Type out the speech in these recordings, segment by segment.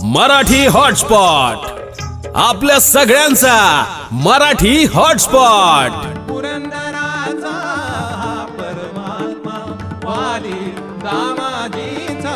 Marathi hotspot, आपल्या सगळ्यांचा Marathi hotspot. पुरंदराचा परमात्मा वाली दामाजीचा।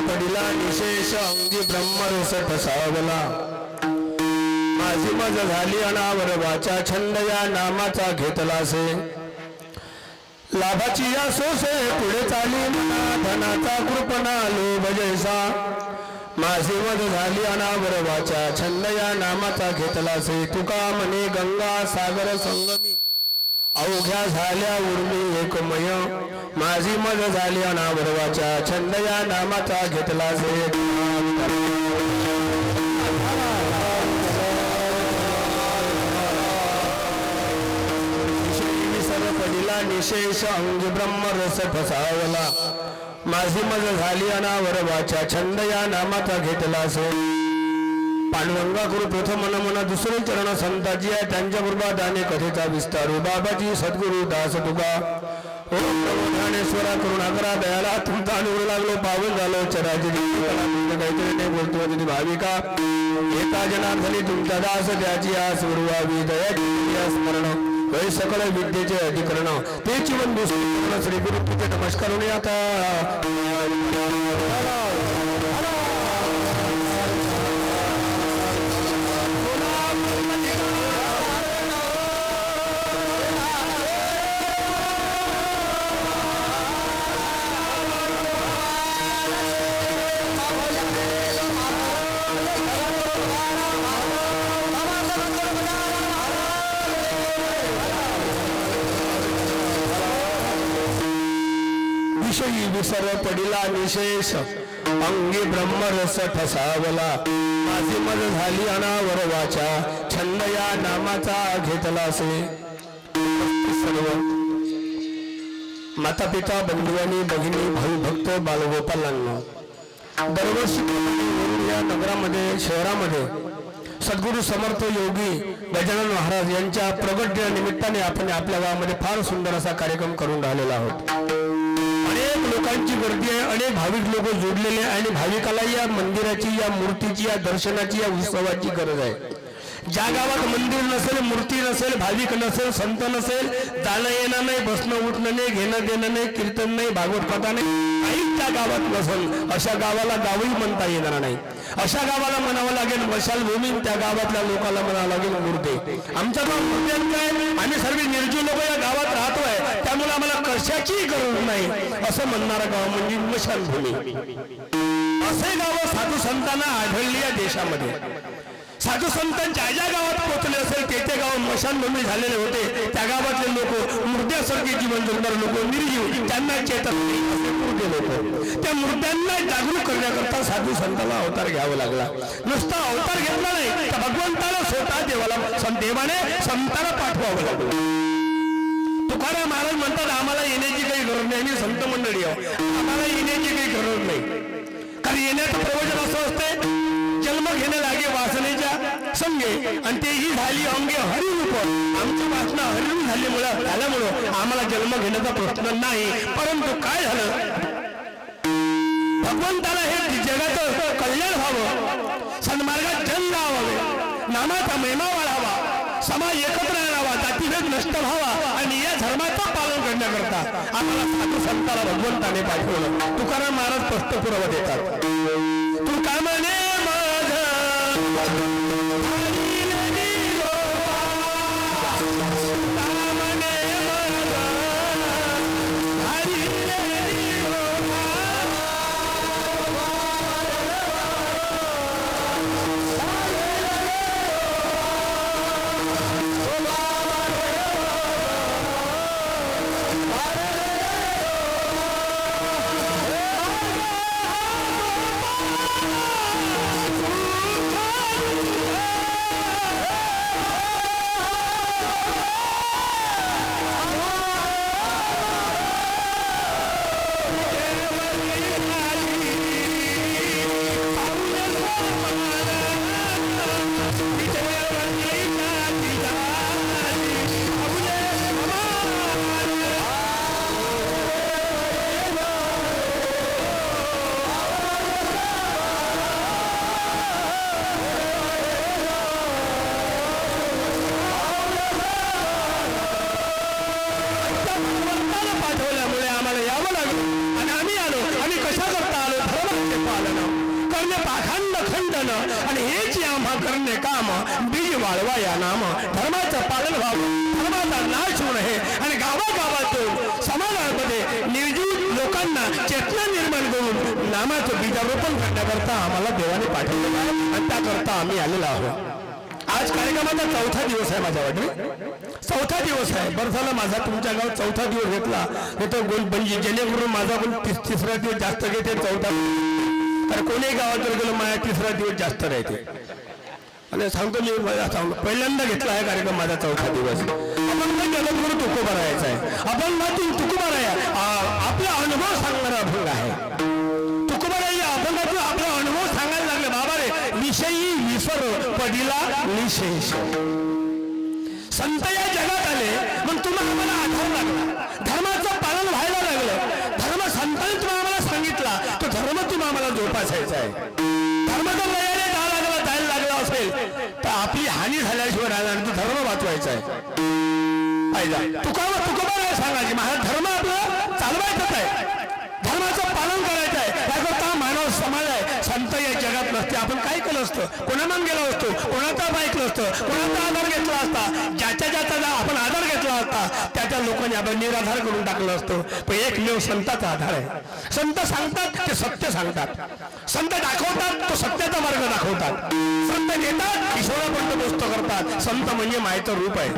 पडिला निशेष अंगी ब्रह्मरस ठसावला। माझी मज झाली अनावर वाचा छंद या नामाचा घेतलासे। लाभाची या सोसे पुढे चाली मना धनाचा कृपणा लोभ जैसा। माझी मज झाली अनावर वाचा छंद या नामाचा घेतलासे। तुका म्हणे गंगा सागर संगमी अवघ्या झाल्या उर्मी एकमय। माझी मज झाली अनावरवाच्या छंद या नामाचा घेतला से। विसर पडिला निशेष अंगी ब्रह्मरस ठसावला। माझी मज झाली अनावरवाच्या छंद या नामाचा घेतला से। पांडुरंगा करू प्रथम मन दुसरे चरण संताजी आहे त्यांच्या बरोबर दाने कथेचा विस्तारू। बाबाजी सद्गुरु दास तुका ओम नमो ज्ञानेश्वरा करुणाकरा दयाला तुमचा अनुग्रह लागलो पावन झालो चराचरी काहीतरी नाही बोलतो तिथे भाविका एका जनार्दनी तुमचा दास त्याची आस उरवावी दया स्मरण वै सकल विद्येचे अधिकरण ते जीवन दुसरे श्री गुरु नमस्कार आता विषयी विसर पडिला निशेष अंगी ब्रह्मरस ठसावला। माझी मज झाली अनावर वाचा छंद या नामाचा घेतला से। सर्व माता पिता बंधू आणि भगिनी भाऊ भक्त बालगोपालांना दरवर्षी या नगरामध्ये शहरामध्ये सद्गुरु समर्थ योगी गजानन महाराज यांच्या प्रगट दिनानिमित्ताने आपण आपल्या गावामध्ये फार सुंदर असा कार्यक्रम करून राहिलेला आहोत. अनेक लोकांची गर्दी आहे, अनेक भाविक लोक जोडलेले आहे आणि भाविकाला या मंदिराची, या मूर्तीची, या दर्शनाची, या उत्सवाची गरज आहे. ज्या गावात मंदिर नसेल, मूर्ती नसेल, भाविक नसेल, संत नसेल, जाणं येणं नाही, बसणं उठणं नाही, घेणं देणं नाही, कीर्तन नाही, भागवत कथा नाही, काहीच त्या गावात नसेल, अशा गावाला गावही म्हणता येणार नाही. अशा गावाला म्हणावं लागेल मशालभूमी, त्या गावातल्या लोकांना म्हणावं लागेल मूर्ती. आमच्या गाव मूर्त्यांचं आहे, आम्ही सर्व निर्जीव लोक या गावात राहतोय, त्यामुळे आम्हाला कशाचीही गरज नाही असं म्हणणारं गाव म्हणजे मशालभूमी. असे गाव साधू संतांना आढळली या देशामध्ये. साधू संत ज्या ज्या गावात पोहोचले असेल ते गाव मशानभूमी झालेले होते. त्या गावातले लोक मुर्द्यासारखे जीवन जगणारे लोक, निर्जीव, त्यांना चेतन नाही असे मुर्दे लोक. त्या मुर्द्यांना जागरूक करण्याकरता साधू संतांना अवतार घ्यावा लागला. नुसता अवतार घेतला नाही तर भगवंताला स्वतः देवाने संतांना पाठवावं लागलं. तुकाराम महाराज म्हणतात आम्हाला येण्याची काही गरज नाही. आणि संत मंडळी आम्हाला येण्याची काही गरज नाही. कारण येण्याचं प्रयोजन असं असते, जन्म घेणे लागे वासनेच्या संगे आणि तेही झाली अंगे हरिरूप. आमची वासना हरिरूप झाल्यामुळं आम्हाला जन्म घेण्याचा प्रश्न नाही. परंतु काय झालं, भगवंताला हे जगाचं कल्याण व्हावं, सन्मार्गात जन लावावे, नामाचा महिमा वाढावा, समाज एकत्र राहावा, जातीभेद नष्ट व्हावा आणि या धर्माचं पालन करण्याकरता आम्हाला साधू संताला भगवंताने पाठवलं. तुकाराम महाराज स्पष्ट पुरावा देतात. तू काय म्हणे आणि हेच आम्हा करणे काम बीज वाळवा या नाम. धर्माचं पालन व्हावं, धर्माचा नाश होऊ नये आणि गावागावातून समाजामध्ये निर्जीव लोकांना चेतना निर्माण करून नामाचं बीजारोपण करण्याकरता आम्हाला देवाने पाठवलं आणि त्याकरता आम्ही आलेलो आहोत. आज कार्यक्रमाचा चौथा दिवस आहे. माझ्या वाटणे चौथा दिवस आहे. बरं झालं माझा तुमच्या गावात चौथा दिवस घेतला हे तर गोल म्हणजे जेणेकरून माझा गोल तिसरा दिवस जास्त घेते चौथा. तर कोणी गावात जर गेलो माझ्या तिसरा दिवस जास्त राहते. आणि सांगतो मी पहिल्यांदा घेतला आहे कार्यक्रम माझा चौथा दिवस. आपण जगद्गुरु तुकोबा राहायचा आहे. अभंगातून तुकोबा आपला अनुभव सांगणारा अभंग आहे. तुकोबा या अभंगातून आपला अनुभव सांगायला लागले. बाबा रे विषयी विसर पडिला निशेष. संत या जगात आले मग तुम्हाला आम्हाला आधार लागला, धर्माचं पालन व्हायला लागलं. धर्म संतांनी तुम्हाला आम्हाला सांगितला तो धर्म तुम्हाला आम्हाला जोपासायचा आहे. धर्म जर लयाने जायला लागला असेल तर आपली हानी झाल्याशिवाय राहणार. तो धर्म वाचवायचा आहे. तुकोबा सांगायचे माझा धर्म आपला चालवायचाच आहे, धर्माचं पालन करायचं आहे. त्याकरता मानव समाज आहे. संत या जगात नसते. आपण काय केलं असतं, कोणाला गेलो असतो, कोणाचा ऐकलं असतं, कोणाचा आधार घेतला असता, ज्याचा आपण आधार घेतला असता त्या लोकांनी आपण निराधार करून टाकलं असतं. पण एकमेव संताचा आधार आहे. संत सांगतात ते सत्य सांगतात, संत दाखवतात तो सत्याचा मार्ग दाखवतात, संत देतात ईश्वरापर्यंत पोचतो करतात. संत म्हणजे मायेचं रूप आहे.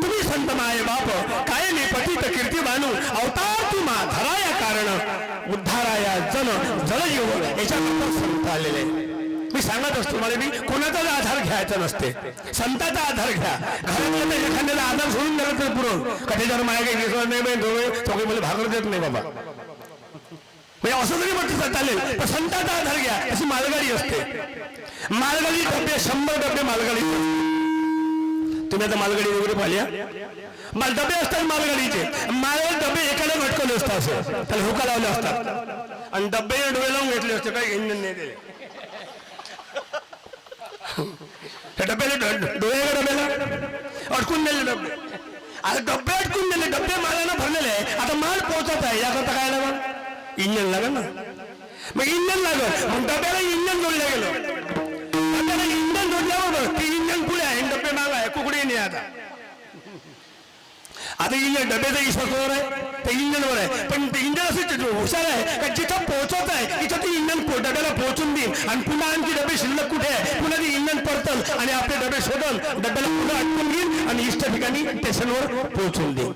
तुम्ही संत माये बाप काय मी पतित कीर्ती बानू अवतार तू मा धराया कारण उद्धाराया जन जलजीव याच्यानंतर संत आलेले. मी सांगत असतो मला मी कोणाचाच आधार घ्यायचा नसते, संताचा आधार घ्या. घरातल्या एखाद्याला आधार सोडून दिला तर पुरवून कधीजर माझ्या काही विश्वास नाही तो काही मला भाकर देत नाही बाबा म्हणजे असं तरी म्हटलं चालेल. पण संताचा आधार घ्या. अशी मालगाडी असते, मालगाडी डबे 100 डबे मालगाडी तुम्ही आता मालगाडी वगैरे पाहिल्या डबे असतात मालगाडीचे माल डबे एकाला भटकवले असतात असं त्याला हुका लावले असतात आणि डबे डोळे लावून घेतले असते काही इंजन नाही दिले त्या डब्याला डोळे डब्याला अडकून दिले डबे आता डबे अडकून दिले डबे मालानं भरलेले आहे आता माल पोहोचत आहे याकरता काय लागल इंजन लागल ना मग इंजन लागल मग डब्याला इंजन जोडलं गेलं डब्याला इंजन जोडल्यावर ते इंजन पुढे आहे डबे माग आहे कुकडे नाही आता इंजन डब्याचा विश्वासावर आहे ते इंजनवर आहे पण ते इंजन असं हुशार आहे का जिथं पोहोचत आहे तिथं ते इंजन डब्याला पोहोचून देईल आणि पुन्हा आणखी डबे शिल्लक कुठे आहे पुन्हा ते इंजन परतल आणि आपले डबे शोधल डब्याला पुन्हा अटकून घेईल आणि इष्ट ठिकाणी स्टेशनवर पोहोचून देईल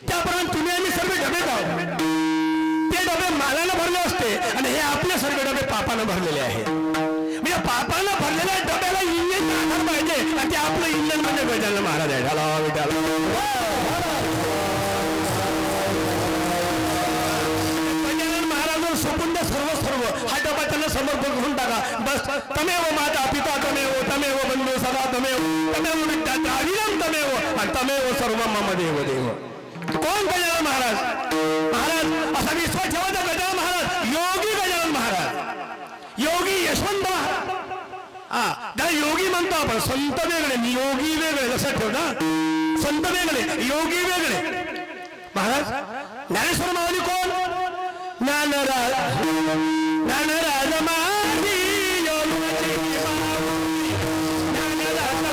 त्याप्रमाणे तुम्ही आम्ही सर्व डबे आहोत ते डबे मालानं भरले असते आणि हे आपले सर्व डबे पापानं भरलेले आहेत म्हणजे पापानं भरलेल्या डब्याला इंजन आधार पाहिजे आणि ते आपलं इंजन म्हणजे गजानन महाराज आहे गजानन महाराज सोपून द्या सर्व हा डबा त्यांना समर्पण करून टाका बस तमेव माता पिता तमेव बंधू सदा तमेव विद्या अविरम तमेव आणि तमेव सर्व मम देव देव कोण गजानन महाराज असा विश्वास ठेवायचा गजानन महाराज योगी गजानन महाराज योगी यशवंत महाराज त्याला योगी म्हणतो आपण संत वेगळे योगी वेगळे लक्षात ठेव ना संत वेगळे योगी वेगळे महाराज ज्ञानेश्वर माऊली कोण ज्ञानराज माझी योगाची ज्ञानराज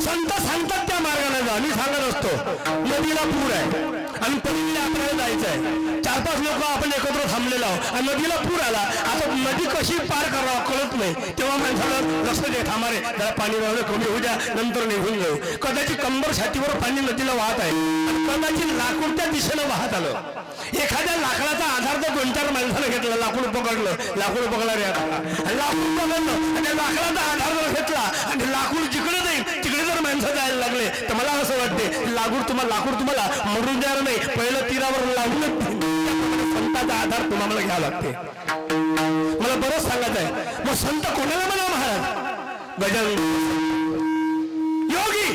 संत सांगतात त्या मार्गाने जा मी सांगत असतो नदीला पूर आहे आणि पलीकडे आपल्याला जायचं आहे 4-5 लोक आपण एकत्र थांबलेलो आहोत आणि नदीला पूर आला आता नदी कशी पार करावं कळत नाही तेव्हा माणसाला लक्ष दे थांबारे जरा पाणी राहलं कमी होऊ द्या नंतर निघून जाऊ कदाचित कंबर छातीवर पाणी नदीला वाहत आहे आणि कदाचित लाकूड त्या दिशेनं वाहत आलं एखाद्या लाकडाचा आधार तर 2-4 माणसानं घेतला लाकूड पकडला रे लाकूड पकडलं आणि लाकडाचा आधार जर घेतला आणि लाकूड जिकडे जाईल तिकडे जर माणसं जायला लागले तर मला असं वाटते लाकूड तुम्हाला मरून देणार नाही पहिलं तीरावर लागूनच संताचा आधार तुम्हाला घ्यावा लागते मला बरंच सांगायचं आहे मग संत कोणाला म्हणा महाराज गजानन योगी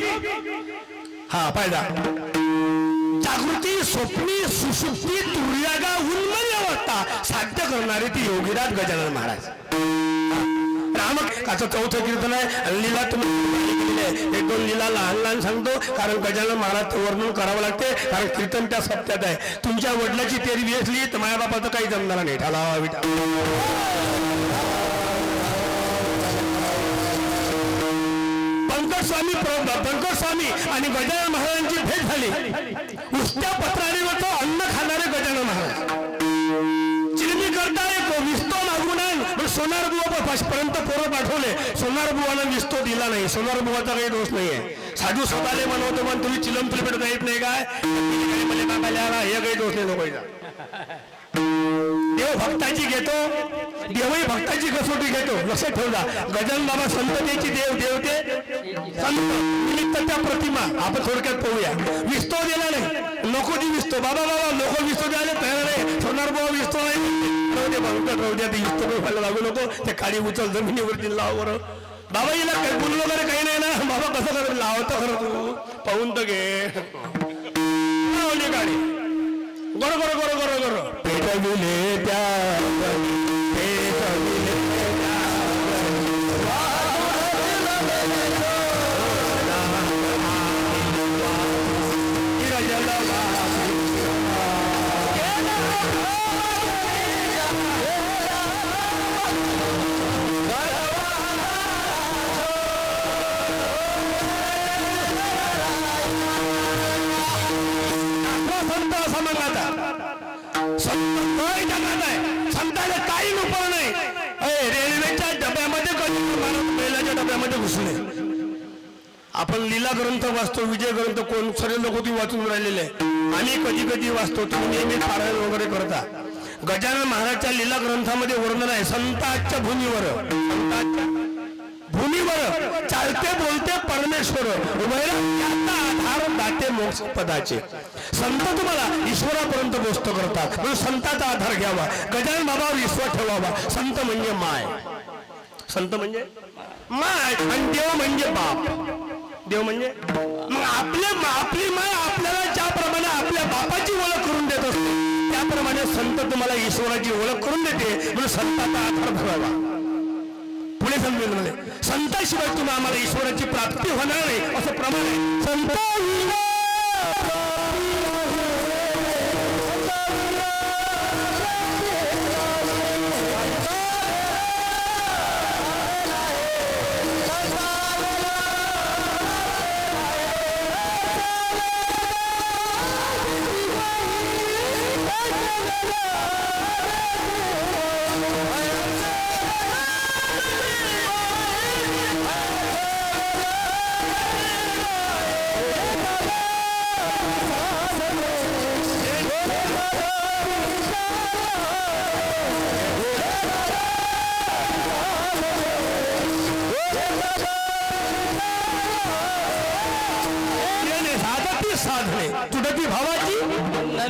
हा पायदा जागृती स्वप्नी सुषुप्ती तुर्यागा उन्मनी अवस्था साध्य करणारे ती योगीराज गजानन महाराज रामकाचं 4थं कीर्तन आहे लीला तुम्ही 1-2 लीला लहान सांगतो कारण गजानन महाराजचं वर्णन करावं लागते कारण कीर्तन त्या सप्त्यात आहे तुमच्या वडिलाची तेरवी असली तर माझ्या बापाचं काही जमणार नाही ठाला पंकज स्वामी आणि गजानन महाराजांची भेट झाली उष्ट्या पत्रावरचं अन्न खाणारे गजानन महाराज चिरमी करता एक विस्तो मागून आहे सोनार बुवा पर्यंत पोरं पाठवले सोनार बुवानं विस्तो दिला नाही सोनार बुवाचा काही दोष नाहीये साधू स्वतःले म्हणवतो पण तुम्ही चिलम पिलपेट जात नाही काय हे काही दोष नाही लोकांचा देव भक्ताची घेतो देवही भक्ताची कसोटी घेतो लक्षात ठेवला गजानन बाबा संततेची देवते संत निमित्त त्या प्रतिमा आपण थोडक्यात पाहूया विस्तो दिला नाही नको ती विस्तो बाबा लोक विस्तो द्यायला तयार नाही सोनार बाबा विस्तो नाही राहू द्या ते विस्तो व्हायला लागू नको ते काळी उचल जमिनीवरती लावर बाबा हिला काही बोलू वगैरे काही नाही ना बाबा कसं कर लावतो खरं तू पाहून तर घे गाडी गोर पेटविले त्या संताला काही आपण लीला ग्रंथ वाचतो, विजय ग्रंथ, कोण सर्व लोक तुम्ही वाचून राहिलेले आम्ही कधी कधी वाचतो, तुम्ही नेहमी पारायण वगैरे करता. गजानन महाराजच्या लीला ग्रंथामध्ये वर्णन आहे संतांच्या भूमीवर, संतांच्या भूमीवर चालते बोलते परमेश्वर उभयला आधार दाते मोक्ष पदाचे. संत तुम्हाला ईश्वरापर्यंत गोष्ट करतात, म्हणून संतांचा आधार घ्यावा, गजानन बाबावर विश्वास ठेवावा. संत म्हणजे माय, संत म्हणजे माय आणि देव म्हणजे बाप. देव म्हणजे मग आपली माय आपल्याला ज्याप्रमाणे आपल्या बापाची ओळख करून देत असते, त्याप्रमाणे संत तुम्हाला ईश्वराची ओळख करून देते, म्हणून संतांचा आधार ठेवावा. पुढे समजून म्हणे संताशिवाय तुम्ही आम्हाला ईश्वराची प्राप्ती होणार नाही, असं प्रमाण आहे. संत साधने तुटती भावाची,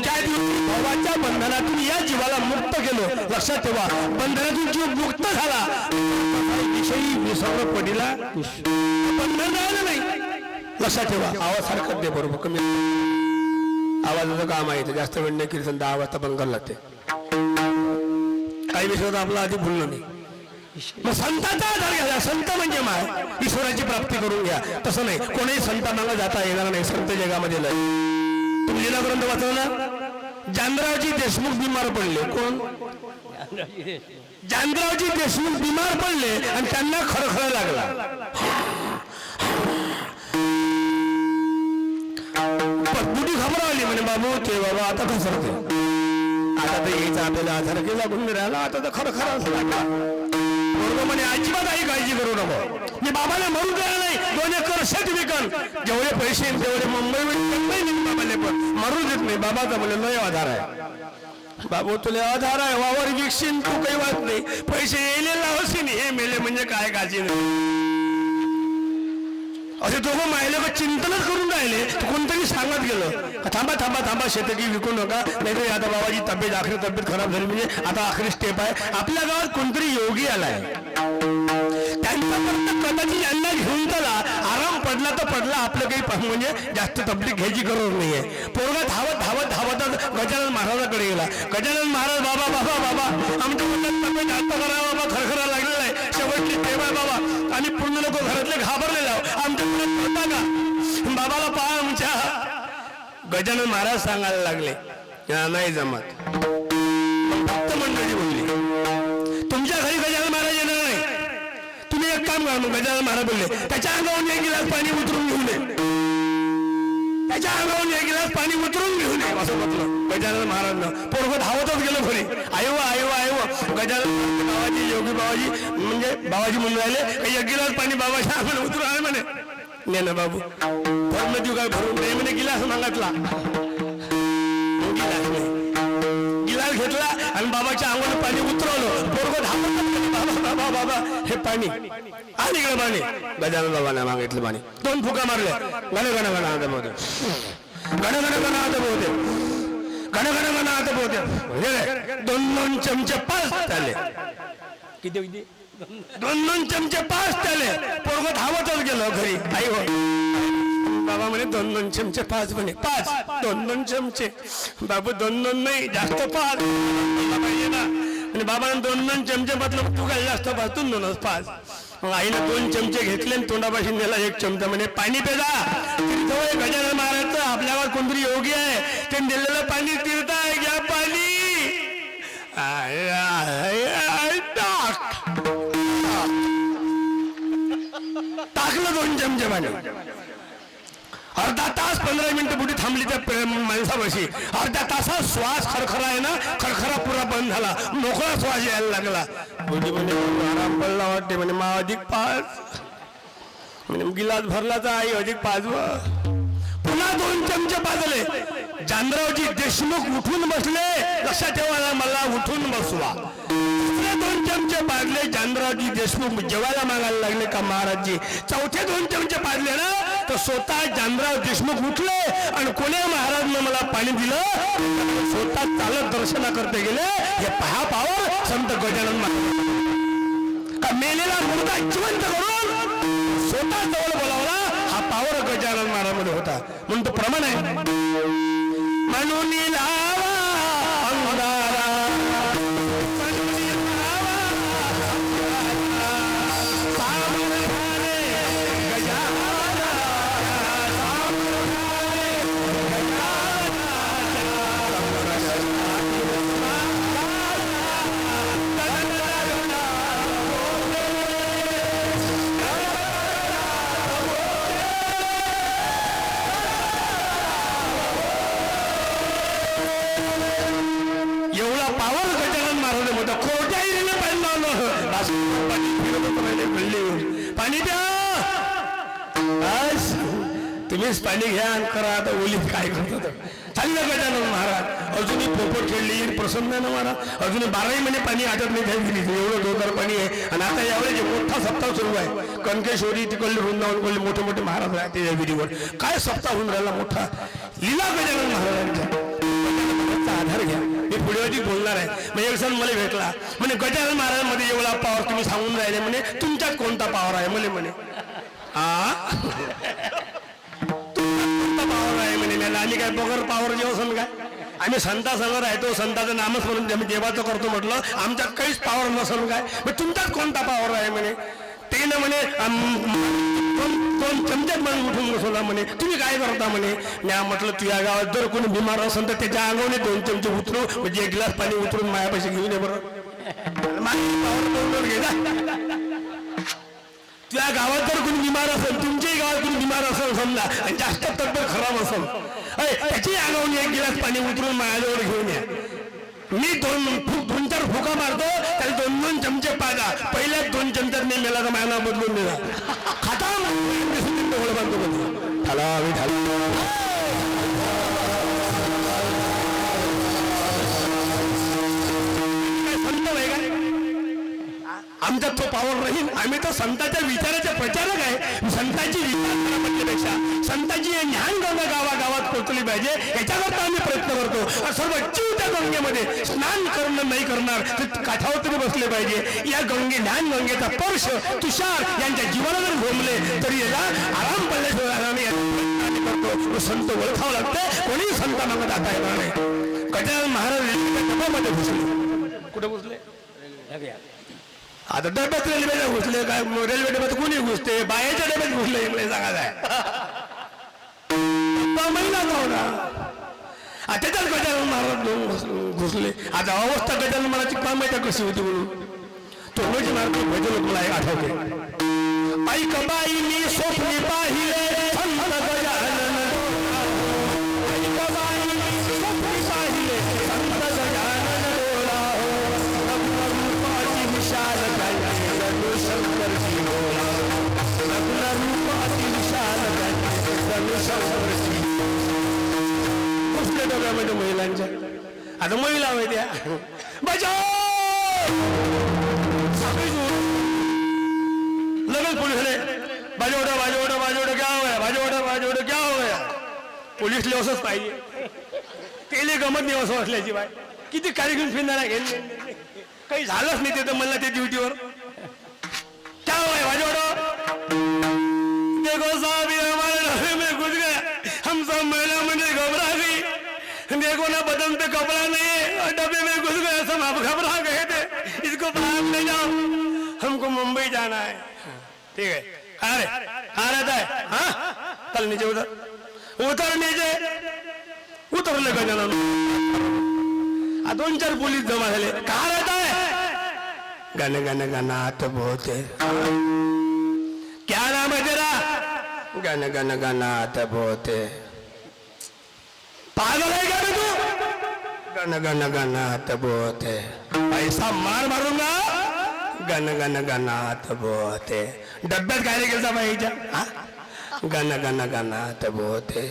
ज्या दिवशी भावाच्या बंधनातून या जीवाला मुक्त केलं, लक्षात ठेवा, बंधनातून जीव मुक्त झाला विषयी विसर पडीला बंधन राहिलं नाही. लक्षात ठेवा. आवाज सारखं दे, बरोबर कमी आवाजाचं काम आहे, जास्त वेळ नाही कीर्तन 10 वाजता बंद करायला लागते. काही विषयात आपला आधी बोललो नाही. मग संतांचा आधार घ्या. संत म्हणजे माय, ईश्वराची प्राप्ती करून घ्या. तसं नाही, कोणीही संतांना जाता येणार नाही. संत जगामध्ये लय. तुम्ही लीला ग्रंथ वाचला ना, जानरावजी देशमुख बिमार पडले. कोण? जानरावजी देशमुख बिमार पडले आणि त्यांना खरखरा लागला. बुटी घाबरवली, म्हणे बाबू ते बाबा आता घसरते, आता तर यायचा आपल्याला आधार केला लागून राहिला, आता तर खरखरा लागला. बरोबर म्हणे अजिबात आई काळजी करू नको, मी बाबाला मरू द्यायला नाही, 2 एकर शेत विकन, जेवढे पैसे तेवढे मुंबई बाबाले पण मरू देत नाही. बाबाचा बोले लय आधार आहे, बाबू तुला आधार आहे, वावर विकशील तू काही वाट नाही, पैसे येले लावशील, हे मेले म्हणजे काय काळजी नाही. असे दोघं मायले चिंतनच करून राहिले. कोणतरी सांगत गेलं थांबा थांबा थांबा, शेतकी विकू नका, नाहीतर आता बाबाची तब्येत आखरी तब्येत खराब झाली, म्हणजे आता आखरी स्टेप आहे. आपल्या गावात कोणतरी योगी आलाय, त्यांच्यापर्यंत कदाचित यांना घेऊन चला, आराम पडला तर पडला, आपलं काही म्हणजे जास्त तब्लीग घ्यायची गरज नाहीये. पोरगा धावत धावत धावतच गजानन महाराजाकडे गेला. गजानन महाराज, बाबा बाबा बाबा आमच्या मुलात तब्येत जास्त करा बाबा, खरखरा लागलेला आहे, शेवटची टेप आहे बाबा, आणि पूर्ण लोक घरातले घाबरलेला आमच्या मुलात होता का, बाबाला पहा आमच्या. गजानन महाराज सांगायला लागले नाही जमत. भक्त मंडळी बोलली तुमच्या घरी गजानन महाराज येणार नाही, तुम्ही एक काम करा. मग गजानन महाराज बोलले त्याच्या अंगावरून 1 गिलास पाणी उतरून घेऊन ये, त्याच्या अंगावरून 1 गिलास पाणी उतरून घेऊन ये असं म्हटलं गजानन महाराजनं. पोरगं धावतच गेलं घरी. आयो आयो आयो. गजानन बाबाजी, योगी बाबाजी म्हणजे बाबाजी म्हणून राहिले, 1 गिलास पाणी बाबाच्या अंगाने उतरून आहे म्हणे. नाही ना बाबू, भरून देऊ काय, भरून नाही म्हणे, गिलास मागितला, गिलास नाही, गिलास घेतला आणि बाबाच्या अंगाने पाणी उतरवलं. पोरगं धावत बाबा बाबा बाबा हे पाणी आणि इकडे पाणी. गजानन बाबाने मागितलं पाणी, 2 फुका मारल्या. गण गण गण आता बोलते, गण गण गण आता बोलते, गण गण गण आता बोलते. 2 चमचे 5 झाले. किती किती 2 चमचे 5 झाले. पोरगं धावतच गेलं घरी. आई हो बाबा म्हणे 2 चमचे 5 म्हणे, 5 2 चमचे. बाबू 2 नाही, जास्त 5 पाहिजे ना. आणि बाबाने 2 चमचे म्हटलं, तू काय जास्त 5, तू 2 5. मग आईने 2 चमचे घेतले आणि तोंडापाशी नेला 1 चमचा, म्हणे पाणी पेजा. गजानन महाराजचं आपल्या गावात कोणतरी योगी आहे, ते दिलेलं पाणी तीर्थाय, घ्या पाणी. टाकलं 2 चमचे पाणी. अर्धा तास 15 मिनिटं बुटी थांबली त्या माणसापाशी. अर्ध्या तासात श्वास खरखरा आहे ना, खरखरा पुरा बंद झाला, मोकळा श्वास यायला लागला. बुटी म्हणजे आराम पडला वाटते, म्हणे मा अधिक 5. म्हणजे गिलास भरला तर आई अधिक पाजवं. पुन्हा 2 चमचे पाजले. जानरावजी देशमुख उठून बसले. लक्षात ठेवा मला उठून बसवा. 2 चमचे पाजले. जानरावजी देशमुख जेवायला मागायला लागले का महाराजजी. चौथे 2 चमचे पाजले ना तर स्वतः जानराव देशमुख उठले आणि कोण्या महाराजनं मला पाणी दिलं. स्वतः चालत दर्शना करते गेले. हे पहा पावर संत गजानन महाराज का मेलेला मुलगा जिवंत करून स्वतः जवळ बोलावला. हा पावर गजानन महाराजमध्ये होता. म्हणून तो प्रमाण आहे. म्हणून लावा अंगारा, म्हणून लावा अंगारा, सामर्थ्याने गजानना, सामर्थ्याने एवढा पावर गजानन महाराज मोठा. खोट्या हिरीने पाणी लावलं. पाणी फिरवत राहिले गल्लीवर. पाणी द्या. आज तुम्हीच पाणी घ्या आणि करा. आता ओलीत काय करतात चाललं गजानन महाराज. अजूनही पोपट खेळली प्रसन्न आहे ना महाराज. अजूनही 12 महिने पाणी आटत नाही. त्या एवढं जोरदार पाणी आहे. आणि आता यावेळी मोठा सप्ताह सुरू आहे. कणकेश्वरी तिकडले वृंदावन मोठे मोठे महाराज आहेत त्या विधीवर. काय सप्ताह होऊन राहिला मोठा. लीला गजानन महाराजांच्या आधार घ्या. मी पुढे बोलणार आहे. म्हणजे एक जण मला भेटला म्हणे गजानन महाराज मध्ये एवढा पावर तुम्ही सांगून राहिले म्हणे. तुमच्यात कोणता पावर आहे म्हणे. म्हणे कोणता पावर आहे म्हणे. आम्ही काय बगर पावर जेव्हा काय आम्ही संता संग राहतो. संताचं नामच म्हणून आम्ही देवाचं करतो म्हटलं. आमच्यात काहीच पावर नसन काय. मग तुमच्यात कोणता पावर आहे म्हणे. ते ना म्हणे 2 चमच्यात म्हणून उठून बसवला म्हणे. तुम्ही काय करता म्हणे. मी म्हटलं तुझ्या गावात जर कोणी बिमार असेल तर त्याच्या अंगाने 2 चमचे उतरू म्हणजे 1 ग्लास पाणी उतरून मायापाशी घेऊन ये बरं. तुझ्या गावात जर कोणी बिमार असेल तुमच्याही गावात कोणी बिमार असेल समजा आणि जास्त तब्येत खराब असेल त्याची अंगावून 1 गिलास पाणी उतरून मायाजवळ घेऊन या. मी 2-4 फुका मारतो त्याला 2-2 चमचे पाजा. पहिल्याच 2 चमच्यात नाही मेला तर मायाला बदलून दिला. खाता संत आहे का आमच्यात तो पावर राहील. आम्ही तर संतांच्या विचाराचे प्रचारक आहे. संतांची विचार म्हटल्यापेक्षा संतांची ज्ञान गंगा गावागावात पोहोचली पाहिजे याच्याकरता आम्ही प्रयत्न करतो. सर्व जीव त्या गंगेमध्ये स्नान करणं नाही करणार तर काठावर तरी बसले पाहिजे. या ज्ञान गंगेचा स्पर्श तुषार यांच्या जीवाला जर घोमले तरी याला आराम पडल्याशिवाय करतो. संत ओळखावं लागतं. कोणी संत मागं जाता येणार नाही. गजानन महाराज डब्यामध्ये घुसले. कुठे घुसले आता डब्यात रेल्वेला घुसले. काय रेल्वे डब्यात कोणी घुसते. बायाच्या डब्यात घुसले. इकडे सांगा काय महिना होता. त्याच्यात गजानन महाराज घुसले. आता अवस्था गजानन महाराजची काय माहिती कशी होती म्हणून. तोंडोजी महाराज भजन मला आठवते. ऐक बाई मी स्वप्ने पाहिले संत गजानन. ऐक बाई मी स्वप्ने पाहिले संत गजानन डोला. रूपाची विशाल जणू शंकरची डोला. रूपाची विशाल जणू शंकरची. कुठल्या डोक्यामध्ये महिलांच्या आता महिला माहिती बचाव. लगेच पोलिसने बाजोडा बाजोडा बाजोडा क्या हो गया. बाजोडा बाजोडा क्या हो गया. पोलिसले असंच पाहिजे. तेले गमत नाही असं असल्याची बाय. किती कार्यक्रम फिरणार आहे. काही झालंच नाही. ते तर म्हणलं ते ड्युटीवर क्या हो गया बाजोडा. देखो साहब ये हमारे डब्बे में घुस गया. हम सब महिला मुझे घबरा गई. देखो ना बदन पे कपड़ा नहीं है और डब्बे में घुस गए. सब आप घबरा गए थे. इसको बाहर ले जाओ. हमको मुंबई जाना है. ठीक है अरे कहाँ रहता है. हाँ कल नीचे उतर नीचे उतरले गजानन. 2-4 पोलीस जमा झाले. कहाँ रहता है. गाने गाने गाना आते बहुत है. क्या नाम है तेरा. गाने गाने गाना आते बहुत है. पागल है क्या तू. गाना गाना गाना आते बहुत है. ऐसा मार मारूंगा गण गण गणात बोते डब्यात काय गेलता बाईच्या गण गण गणात बोते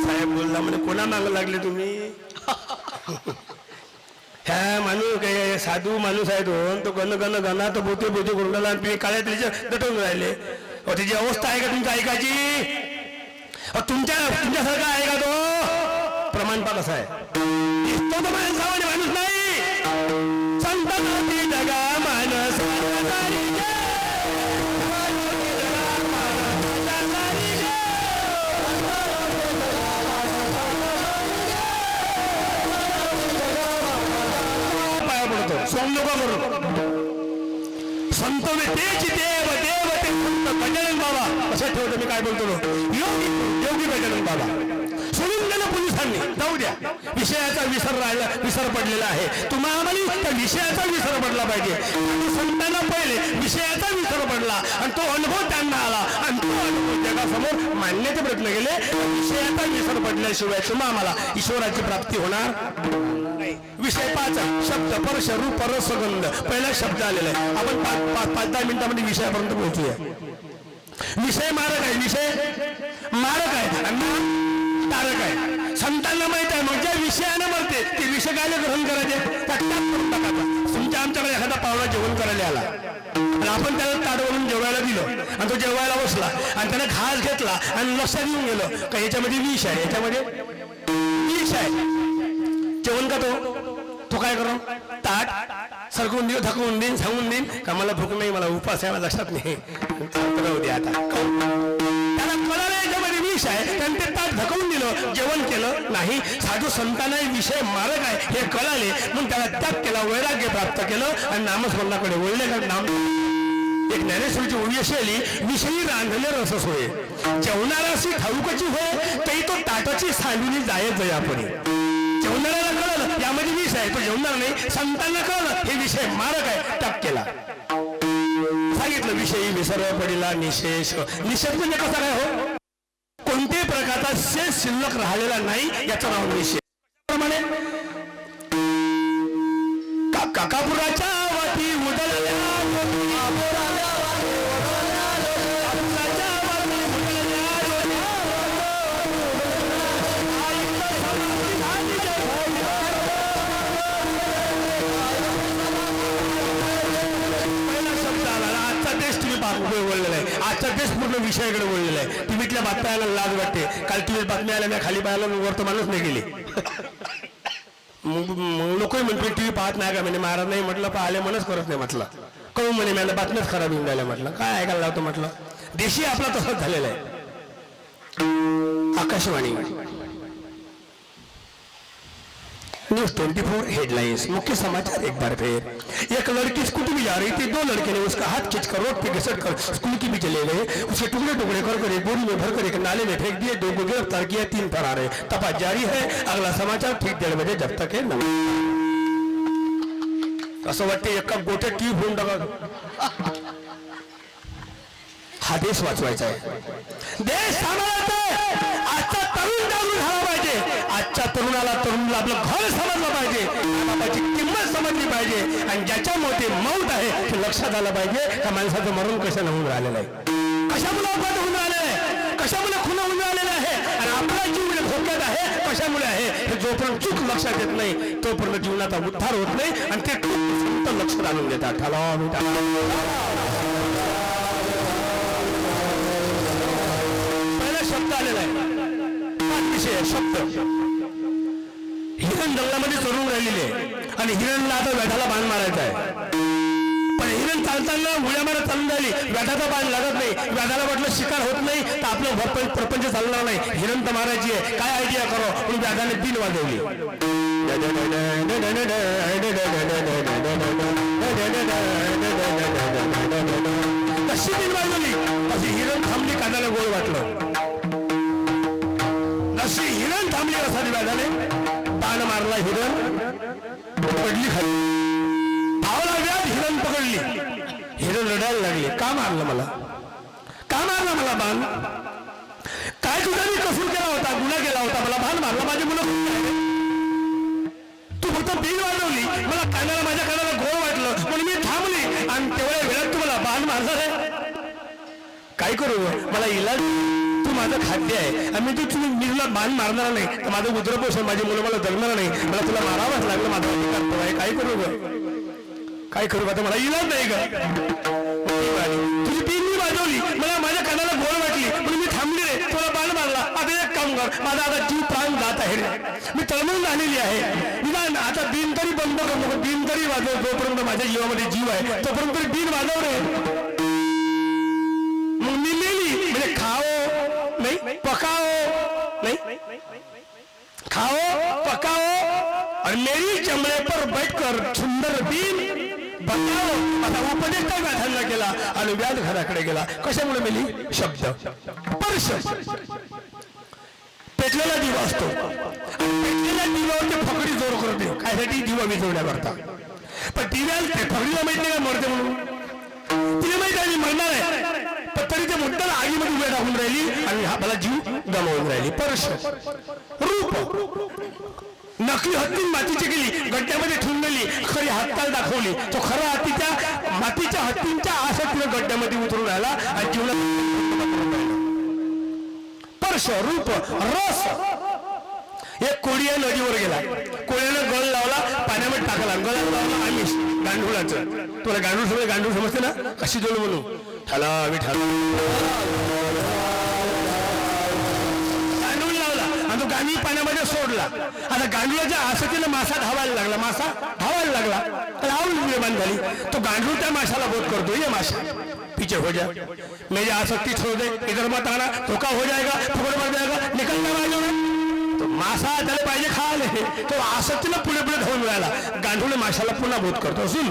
साहेब बोलला म्हणजे कोणा मागं लागले तुम्ही ह्या माणूस काय साधू माणूस आहे तो गण गण गणात बोते बोते करून राहिला आणि तुम्ही काळ्या तिच्या दटवून राहिले त्याची अवस्था आहे का तुमच्या ऐकायची तुमच्यासारखा आहे का तो प्रमाण पा कसा आहे तो तर सामान्य माणूस नाही संतांची जगा मानस पाया पडतो सोम नको करू संत तेच देव देव ते संत गजानन बाबा असं ठेवतो मी काय बोलतो योगी योगी गजानन बाबा सोडून गेलं पोलिसांनी जाऊ द्या विषयाचा विसर पडलेला आहे तुम्हाला आम्हाला त्या विषयाचा विसर पडला पाहिजे संतांना पहिले विषयाचा विसर पडला आणि तो अनुभव त्यांना आला आणि तो अनुभव जगासमोर मांडण्याचे प्रयत्न केले विषयाचा विसर पडल्याशिवाय तुम्हा आम्हाला ईश्वराची प्राप्ती होणार नाही विषय 5 शब्द परश रूप रसगंध पहिला शब्द आलेला आहे आपण 5-10 मिनिटांमध्ये विषयापर्यंत पोहोचूया विषय मारक आहे विषय मारक आहे आणि तारक आहे संतांना माहित आहे मग ज्या विषयानं मरते ते विषय काय ग्रहण करायचे त्यात करून टाकायचा तुमच्या आमच्याकडे एखादा पाहुणा जेवण करायला आला आणि आपण त्याला ताडवरून जेवायला दिलं आणि तो जेवायला बसला आणि त्याने घास घेतला आणि लक्षात येऊन गेलं का याच्यामध्ये विष आहे याच्यामध्ये विष आहे जेवण का तो काय करू ताट सरकवून देऊ धकवून देईन सांगून देईन का मला भूक नाही मला उपास आहे मला लक्षात नाही दे आता त्याला कळालं याच्यामध्ये विष आहे त्याने ते ताट धकवून दिलं जेवण केलं नाही साधू संतांना विषय मारक आहे हे कळाले म्हणून त्याला त्याग केला वैराग्य प्राप्त केलं आणि नामस्मरणाकडे वळले का नाम एक ज्ञानेश्वरीची ओवी अशी आली विषयी रांधले रस होय जेवणाराशी ठाऊकची होय तरी तो ताटाची सांडून जाय जयापरी जेवणाऱ्याला कळलं यामध्ये विष आहे तो जेवणार नाही संतांना कळलं हे विषय मारक आहे त्याग केला सांगितलं विषयी विसर्ग पडला निशेष निषेध म्हणजे कसा काय हो कोणत्याही प्रकारचा शेष शिल्लक राहिलेला नाही याचं नाव निषेध प्रमाणे काकापुराच्या वाटी उदळल्या आजचा देश पूर्ण विषयाकडे वळलेला आहे टीव्हीतल्या बातम्याला लाज वाटते काल टीव्हीत बातम्या आल्या मी खाली पाहायला वर्तमानच नाही गेली मग लोकही म्हणते टीव्ही पाहत नाही का म्हणजे महाराज नाही म्हटलं पाहिले मनच करत नाही म्हटलं कहून म्हणे मला बातम्याच खराब येऊन राहिल्या म्हटलं काय ऐकायला लावतो म्हटलं देशी आपला तसंच झालेला आहे आकाशवाणी न्यूज 24 हेडलाइंस मुख्य समाचार एक बार फिर एक लड़की स्कूटी में जा रही थी दो लड़के ने उसका हाथ खींचकर रोड पे घिसट कर स्कूल की भी चले गए उसके टुकड़े टुकड़े कर एक बोरी में भरकर एक नाले में फेंक दिए 2 को गिरफ्तार किया 3 फरार है तपास जारी है अगला समाचार ठीक 1:30 बजे जब तक है असं वाटते एका गोठ्यात टीव्ही फोन टाका हा देश वाचवायचा आहे देश सांभाळायचा आहे आजचा तरुण जागरूक झाला पाहिजे आजच्या तरुणाला आपलं घर समजलं पाहिजे बाबाची किंमत समजली पाहिजे आणि ज्याच्यामध्ये मौत आहे ते लक्षात आलं पाहिजे का माणसाचं मरण कशाला होऊन राहिलेलं आहे कशामुळे अपघात होऊन राहिलेला आहे कशामुळे खुन होऊन राहिलेला आहे आणि आपला जीव धोक्यात आहे कशामुळे आहे हे जोपर्यंत चूक लक्षात येत नाही तोपर्यंत जीवनाचा उद्धार होत नाही आणि ते चूक लक्षात आणून देतात शब्द आलेला आहे विषय शब्द हिरण जंगलामध्ये चढून राहिलेले आणि हिरणला आता व्याधाला बाण मारायचा आहे पण हिरण चालताना मुळ्या मारत चालून राहिली व्याधाचा बाण लागत नाही व्याधाला वाटलं शिकार होत नाही तर आपलं प्रपंच चालणार नाही हिरण तर मारायची आहे काय आयडिया करो म्हणून व्याधाने बिल वाजवली कशी बिल वाजवली अशी हिरण थांबली कानाला गोळ वाटलं अशी हिरण थांबली असा व्याधाने बाण मारला हिरण पडली खाली धावला व्याध हिरण पकडली हिरण रडायला लागली का मारलं मला बाण काय तुझा मी कसूर केला होता गुन्हा केला होता मला बाण मारला माझी मुलं तू फक्त बिल वाजवली मला माझ्या कानाला गोळ वाटलं म्हणून मी थांब काय करू मला इलाज तू माझं खाद्य आहे आणि मी तुला बाण मारणार नाही तर माझं उदरपोषण माझी मुलं मला जगणार नाही मला तुला मारावंच लागलं माझा कर्तव्य आहे काय करू काय करू आता मला इलाज नाही का तुझी बीन मी वाजवली मला माझ्या कानाला गोळ वाटली म्हणून मी थांबली रे तुला बाण मारला आता एक काम कर माझा आता जीव प्राण जात आहे रे मी तळमळून आलेली आहे निदान आता बीन तरी बंद कर नको बीन तरी वाजव जोपर्यंत माझ्या जीवामध्ये जीव आहे तोपर्यंत तरी बीन वाजव रे मग मी लिहिली म्हणजे खाओ नाही पकाओ नहीं खाओ पकाओ और मेरी चमड़े पर बैठकर सुंदर बीन बताओ आता उपदेश काय गाठांना केला आणि व्याज घराकडे गेला कशामुळे मेली शब्द स्पर्श पेटलेला दिवा असतो पेटलेल्या दिव्यावर फकडी जोर करते कायसाठी दिवा विझवण्याकरता पण दिव्याला फकडीला माहित नाही का मरते म्हणून तिने माहिती आहे मरणार आहे पण तरी ते मुद्दाला आगीमध्ये उभ्या टाकून राहिली आणि मला जीव गमावून राहिली स्पर्श रूप नकली हत्ती मातीची गेली गड्ड्यामध्ये ठेवून गेली खरी हातताल दाखवली तो खरा हत्तीच्या मातीच्या हत्तींच्या आसक्तीने गड्ड्यामध्ये उतरून राहिला आणि जीवला स्पर्श रूप रस एक कोळी नदीवर गेला कोळीनं गळ लावला पाण्यामध्ये टाकला गळ लावला आमिष गांडुळाचं तुला गांडूळ समजते ना कशी जोड म्हणून ठाला गांडूळ लावला आणि तो गाणी पाण्यामध्ये सोडला आता गांडुळाच्या आसक्तीनं मासा धावायला लागला लावून निर्माण झाली तो गांडूळ त्या माशाला बोध करतो ये माशा पीछे हो जा मेरी आसक्ति छोड़ दे इधर मत आना धोखा हो जाएगा फुकट मर जाएगा निकलना पाहिजे तो मासा त्याला पाहिजे खायला तो आसक्तीनं पुढे धावून राहिला गांडूळ माशाला पुन्हा बोध करतो सुन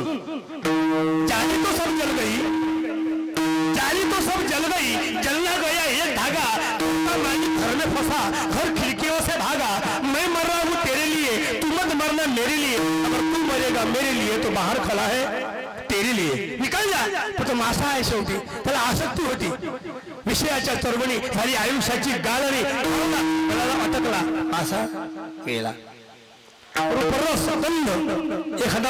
जाने तो सब जल गई जलना गया एक धागा घर में फंसा घर खिड़कियों से भागा मैं मर रहा हूँ तेरे लिए तू मत मरना मेरे लिए अगर तू मरेगा मेरे लिए तो बाहर खड़ा है तेरे लिए निकल जा तो मासा आहे शेवटी त्याला आसक्ती होती विषयाच्या चरबणी सारी आयुष्याची गाळणी अटकला मासा गेला गंध एखादा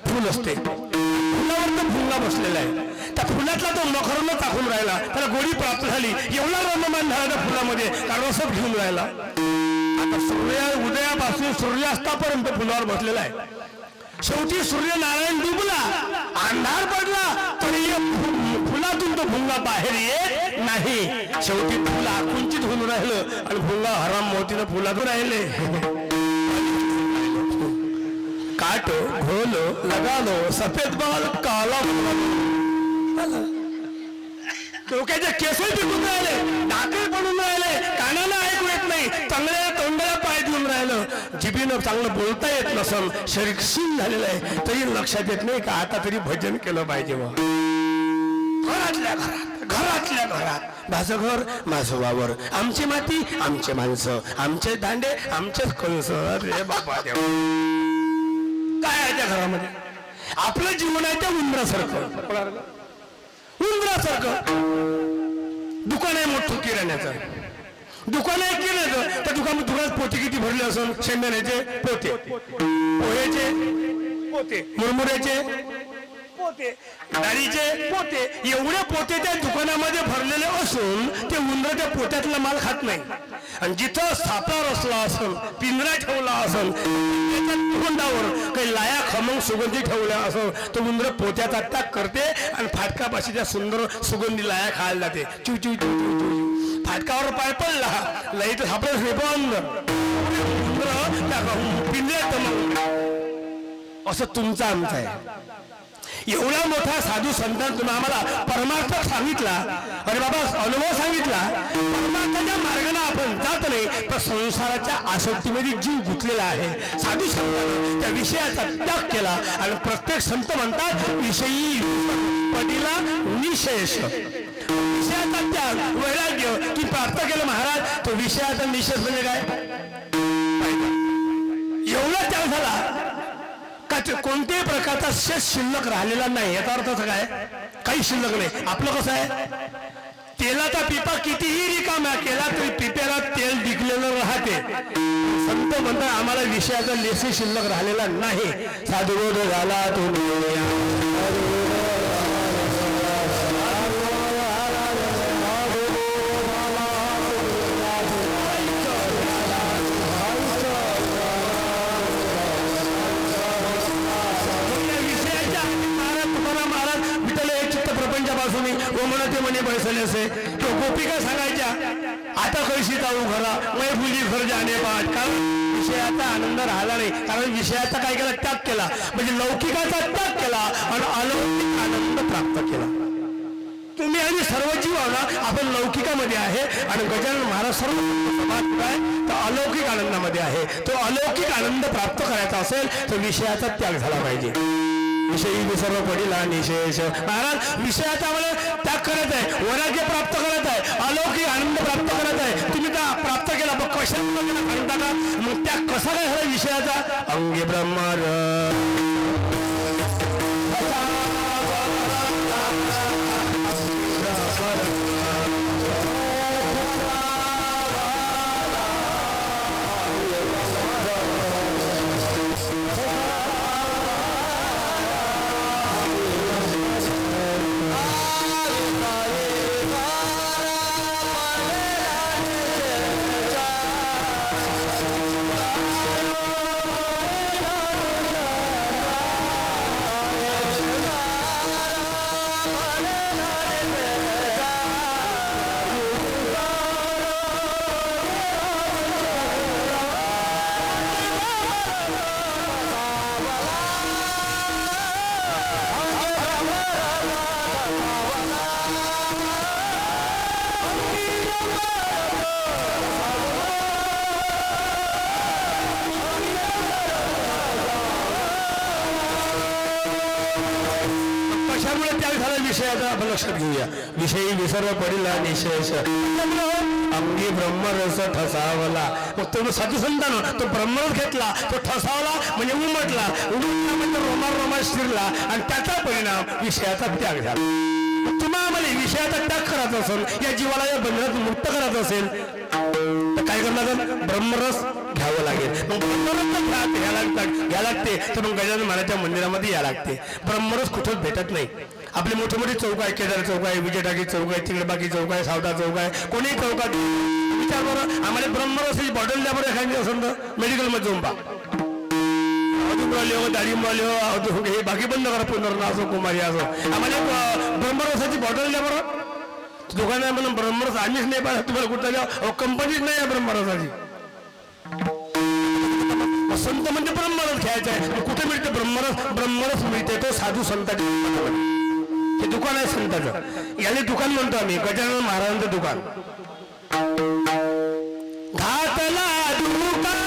फुल असते फुलावर तो भुंगा बसलेला आहे त्या फुलातला तो मखरला टाकून राहिला त्याला गोडी प्राप्त झाली एवढा रममान झाला त्या फुलामध्ये रसद घेऊन राहिला आता उदयापासून सूर्यास्तापर्यंत फुलावर बसलेला आहे शेवटी सूर्यनारायण डुबला अंधार पडला तरी फुलातून तो भुंगा बाहेर येत नाही शेवटी फुल आकुंचित होऊन राहिलं आणि भुंगा हराम मोतीनं फुलातून राहिले काटो घोलो लगा लो सफेद बाल काला डोक्याचे केसही टिकून राहिले डाके पडून राहिले कानाला ऐकू येत नाही चांगल्या तोंडाला पाय देऊन राहिलं जिभीनं चांगलं बोलता येत नसल शरीर क्षीण झालेलं आहे तरी लक्षात येत नाही का आता तरी भजन केलं पाहिजे घरातल्या घरात माझं घर माझं वावर आमची माती आमचे माणसं आमचे दांडे आमचेच कंस रे बाबा देव काय आहे त्या घरामध्ये आपलं जीवन आहे त्या उंदरासारखं दुकान आहे मोठं किराण्याचं दुकान आहे किराण्याचं त्या दुकानात पोते किती भरले असून शेंगदाण्याचे पोते पोह्याचे पोते मुरमुऱ्याचे पोते डाळीचे पोते एवढे पोते त्या दुकानामध्ये भरलेले असून ते उंदर त्या पोत्यातला माल खात नाही आणि जिथं सापळा रचला असेल पिंजरा ठेवला असेल त्याच्या तोंडावर काही लाया खमंग सुगंधी ठेवल्या असेल तो उंदर पोत्याचा टाक करते आणि फाटकापाशी त्या सुंदर सुगंधी लाया खायला जाते चू चू चू चू चू फाटकावर पाय पडला लई तर सापडे बंद उंदर त्या पिंजऱ्यात असं तुमचं आमचं आहे एवढा मोठा साधू संतान तुम्ही आम्हाला परमार्थ सांगितला अरे बाबा अनुभव सांगितला परमार्थाच्या मार्गाने आपण जात नाही तर संसाराच्या आसक्तीमध्ये जीव गुंतलेला आहे साधू संतांनी त्या विषयाचा त्याग केला आणि प्रत्येक संत म्हणतात विषयी पटीला निशेष विषयाचा त्याग वैराग्य की प्राप्त केलं महाराज तो विषयाचा निशेष म्हणजे काय एवढा त्याग झाला कोणत्याही प्रकारचा शेष शिल्लक राहिलेला नाही याचा अर्थ काय काही शिल्लक नाही आपलं कसं आहे तेलाचा पिपा कितीही रिकामा केला तरी पिप्याला तेल डिकलेलं राहते संत म्हणतात आम्हाला विषयाचा लेसी शिल्लक राहिलेला नाही साधुबोध झाला तो तो म्हणते म्हणे बैसले असे तो गोपिका सांगायच्या आता कशी जाऊ घरा मै फुली घर जाणे पाठ कारण विषयाचा आनंद राहिला नाही कारण विषयाचा काय केला त्याग केला म्हणजे लौकिकाचा त्याग केला आणि अलौकिक आनंद प्राप्त केला तुम्ही आणि सर्व जीव आपण लौकिकामध्ये आहे आणि गजानन महाराज सर्व समाज काय तर अलौकिक आनंदामध्ये आहे तो अलौकिक आनंद प्राप्त करायचा असेल तर विषयाचा त्याग झाला पाहिजे विषयी विसर्व पडिला निशेष महाराज विषयाचा मला त्याग करत आहे वैराग्य प्राप्त करत आहे अलौकिक आनंद प्राप्त करत आहे तुम्ही का प्राप्त केला मग कशाला म्हणता का मग त्याग कसा काय झाला विषयाचा अंगे ब्रह्मर विषयाचा आपण लक्षात घेऊया विषयी विसर्व पडिला निशेष अंगी ब्रह्मरस ठसावला मग तो साधू संतान तो ब्रह्मरस घेतला तो ठसावला म्हणजे उमटला म्हणजे रोमा शिरला आणि त्याचा परिणाम विषयाचा त्याग झाला तुम्हाला आम्हाला विषयाचा त्याग करायचा असेल या जीवाला या बंधनात मुक्त करायचं असेल तर काय करणार ब्रह्मरस घ्यावं लागेल मग ब्रह्मरस घ्या लागते तर मग गजानन महाराजच्या मंदिरामध्ये या लागते ब्रह्मरस कुठंच भेटत नाही आपले मोठे मोठे चौक आहे केदार चौक आहे विजय टाकी चौक आहे तिकडे बाकी चौक आहे सावता चौक आहे कोणीही चौकात विचार बरं आम्हाला ब्रह्मरसाची बॉटल द्या बरं एखादी असेल तर मेडिकलमध्ये जाऊन पहा अजून हो दाढींबराले हो हे बाकी बंद करा पुनर्ना असो कुमारी असो आम्हाला ब्रह्मरसाची बॉटल द्या बरं दुकाना म्हणून ब्रह्मरस आम्हीच नाही पाहिजे तुम्हाला कुठं द्या कंपनीच नाही आहे ब्रह्मरसाची संत म्हणजे ब्रह्मरस घ्यायचा आहे कुठे मिळते ब्रह्मरस मिळते तो साधू संतांच्या हे दुकान आहे संताचं याने दुकान म्हणतो आम्ही गजानन महाराजांचं दुकान घातला दुकान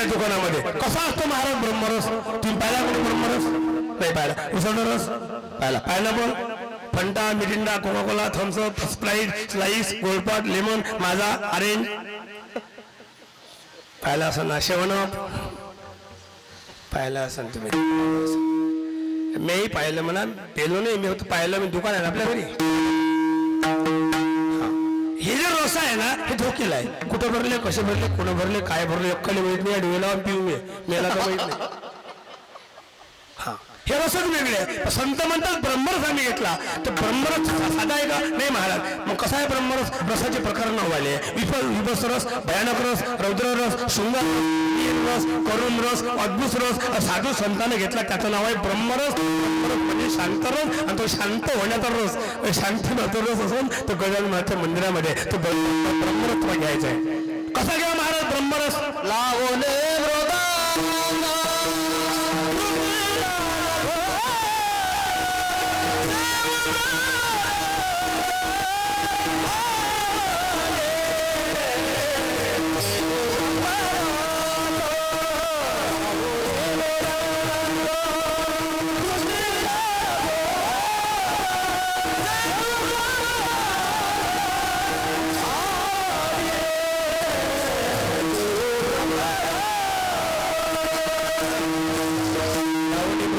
दुकानामध्ये कसा असतो महाराज ब्रह्मरस तुम्ही पाहिला कोणी ब्रह्मरस नाही पाहिला उसळचा रस पाहिला pineapple Fanta Mirinda Coca Cola Thums Up Sprite Slice Goldspot lemon Maaza orange पाहिला असं ना शेवणप पाहिला असेल तुम्ही मीही पाहिलं म्हणा पेलो नाही मी होतं पाहिलं मी दुकान आहे ना आपल्या घरी हे जे रस आहे ना हे धोकेला आहे कुठं भरले कसे भरले कोण भरले काय भरले अक्कल माहित नाही डोळ्याला पिऊ मेला तर माहित नाही हा हे रसच वेगळे आहे संत म्हणतात ब्रह्मरस आम्ही घेतला तर ब्रह्मरस साधा आहे का नाही महाराज मग कसा आहे ब्रह्मरस रसाचे प्रकार नावाले विभस रस भयानक रस रौद्र रस शृंगार रस करुण रस अद्भुत रस साधू संतांनी घेतला त्याचं नाव आहे ब्रह्मरस म्हणजे शांत रस आणि तो शांत होण्याचा रस शांत रस असून तो गजानन महाराजच्या मंदिरामध्ये तो ब्रह्मरस घ्यायचा आहे कसा घ्या महाराज ब्रह्मरस लावले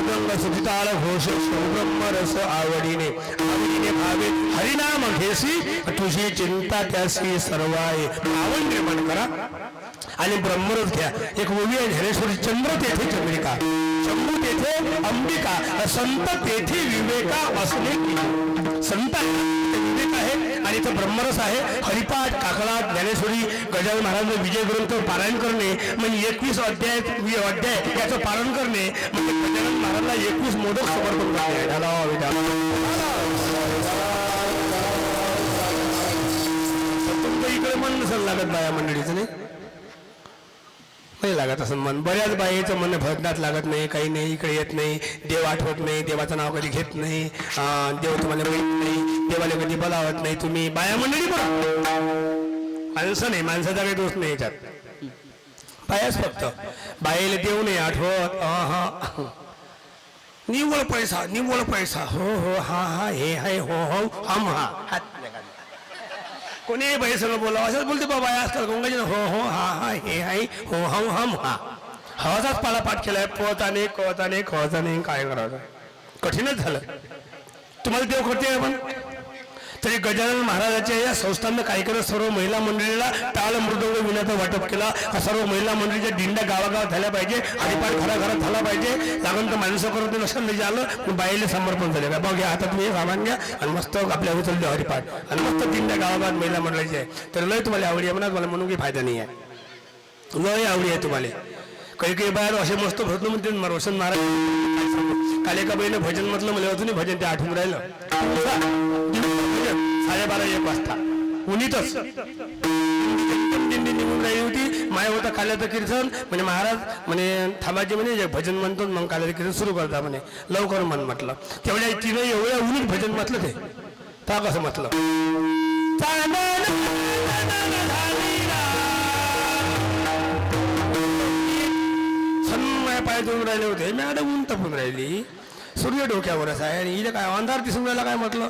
मृदंग सुतिताळ घोष ब्रह्म रस आवडीने भावे हरिनाम घेसी तुझी चिंता त्यासी सर्व आहे आवड निर्माण करा आणि ब्रह्मरस घ्या. एक ओवी आहे ज्ञानेश्वरी, चंद्र तेथे चंद्रिका, शंभू तेथे अंबिका, संत तेथे विवेका असणे. संत विवेक आहे आणि इथं ब्रह्मरस आहे. हरिपाठ, काकळात, ज्ञानेश्वरी, गजानन महाराज विजय ग्रंथ पारायण करणे म्हणजे 21 अध्याय याचं पालन करणे म्हणजे गजानन महाराजला 21 मोदक समर्पण करणे. तुमचं इकडे मन नसेल लागत बाया मंडळीचं, नाही लागत असं मन. बऱ्याच बाईचं मन भजनात लागत नाही, काही नाही, इकडे येत नाही, देव आठवत नाही, देवाचं नाव कधी घेत नाही, देव तुम्हाला माहीत नाही, देवाला कधी बोलावत नाही. तुम्ही बाया मंडळी बघा, माणसं नाही, माणसाचा काही दोष नाही याच्यात, बायाच फक्त. बाईला देव नाही आठवत. निव्वळ पैसा, निव्वळ पैसा, हो हो हा हा हे हाय हो हो हम हा. कोणी बाई सगळं बोला असंच बोलते बाबा आजकाल गंगाजी, हो हो हा हा हे हाय हो हम हम हा. हवाचाच पालापाठ केलाय, पोहताने कोहताने खोहताने. काय करावं, कठीणच झालं. तुम्हाला देव करते आपण तरी गजानन महाराजाच्या या संस्थांना काय करत सर्व महिला मंडळीला टाळ मृदंग विण्याचं वाटप केला. सर्व महिला मंडळीच्या दिंड्या गावागावात झाल्या पाहिजे, हरिपाठ घराघरात झाला पाहिजे. लागून तर माणसं करत लक्षात नाही आलं, बाईले समर्पण झाले का बघ, हातात मी सामान घ्या आणि मस्त आपल्या उचलले हरिपाठ आणि मस्त दिंड्या गावागावात महिला मंडळीची आहे. तर लय तुम्हाला आवडी आहे म्हणा, मला म्हणून काही फायदा नाही आहे, लय आवडी आहे तुम्हाला. काही काही बाहेर असे मस्त भजन म्हणते रोशन महाराज. काल एका बाईनं भजन म्हटलं, मला अजूनही भजन ते आठवून राहिलं. 12:30-1 वाजता उन्हीतच दिंडी निघून राहिली होती. माय होता काल्याचं कीर्तन म्हणे, महाराज म्हणे थांबाचे म्हणे भजन म्हणतो, मग काल्याचं कीर्तन सुरू करता म्हणे, लवकर म्हण म्हटलं. तेवढ्या तिनं एवढ्या उन्हीत भजन म्हटलं ते का कसं म्हटलं. सन्माय पाय देऊन राहिले होते, मॅडम ऊन तपून राहिली, सूर्य डोक्यावरच आहे आणि इले काय अंधार दिसून राहिला. काय म्हटलं,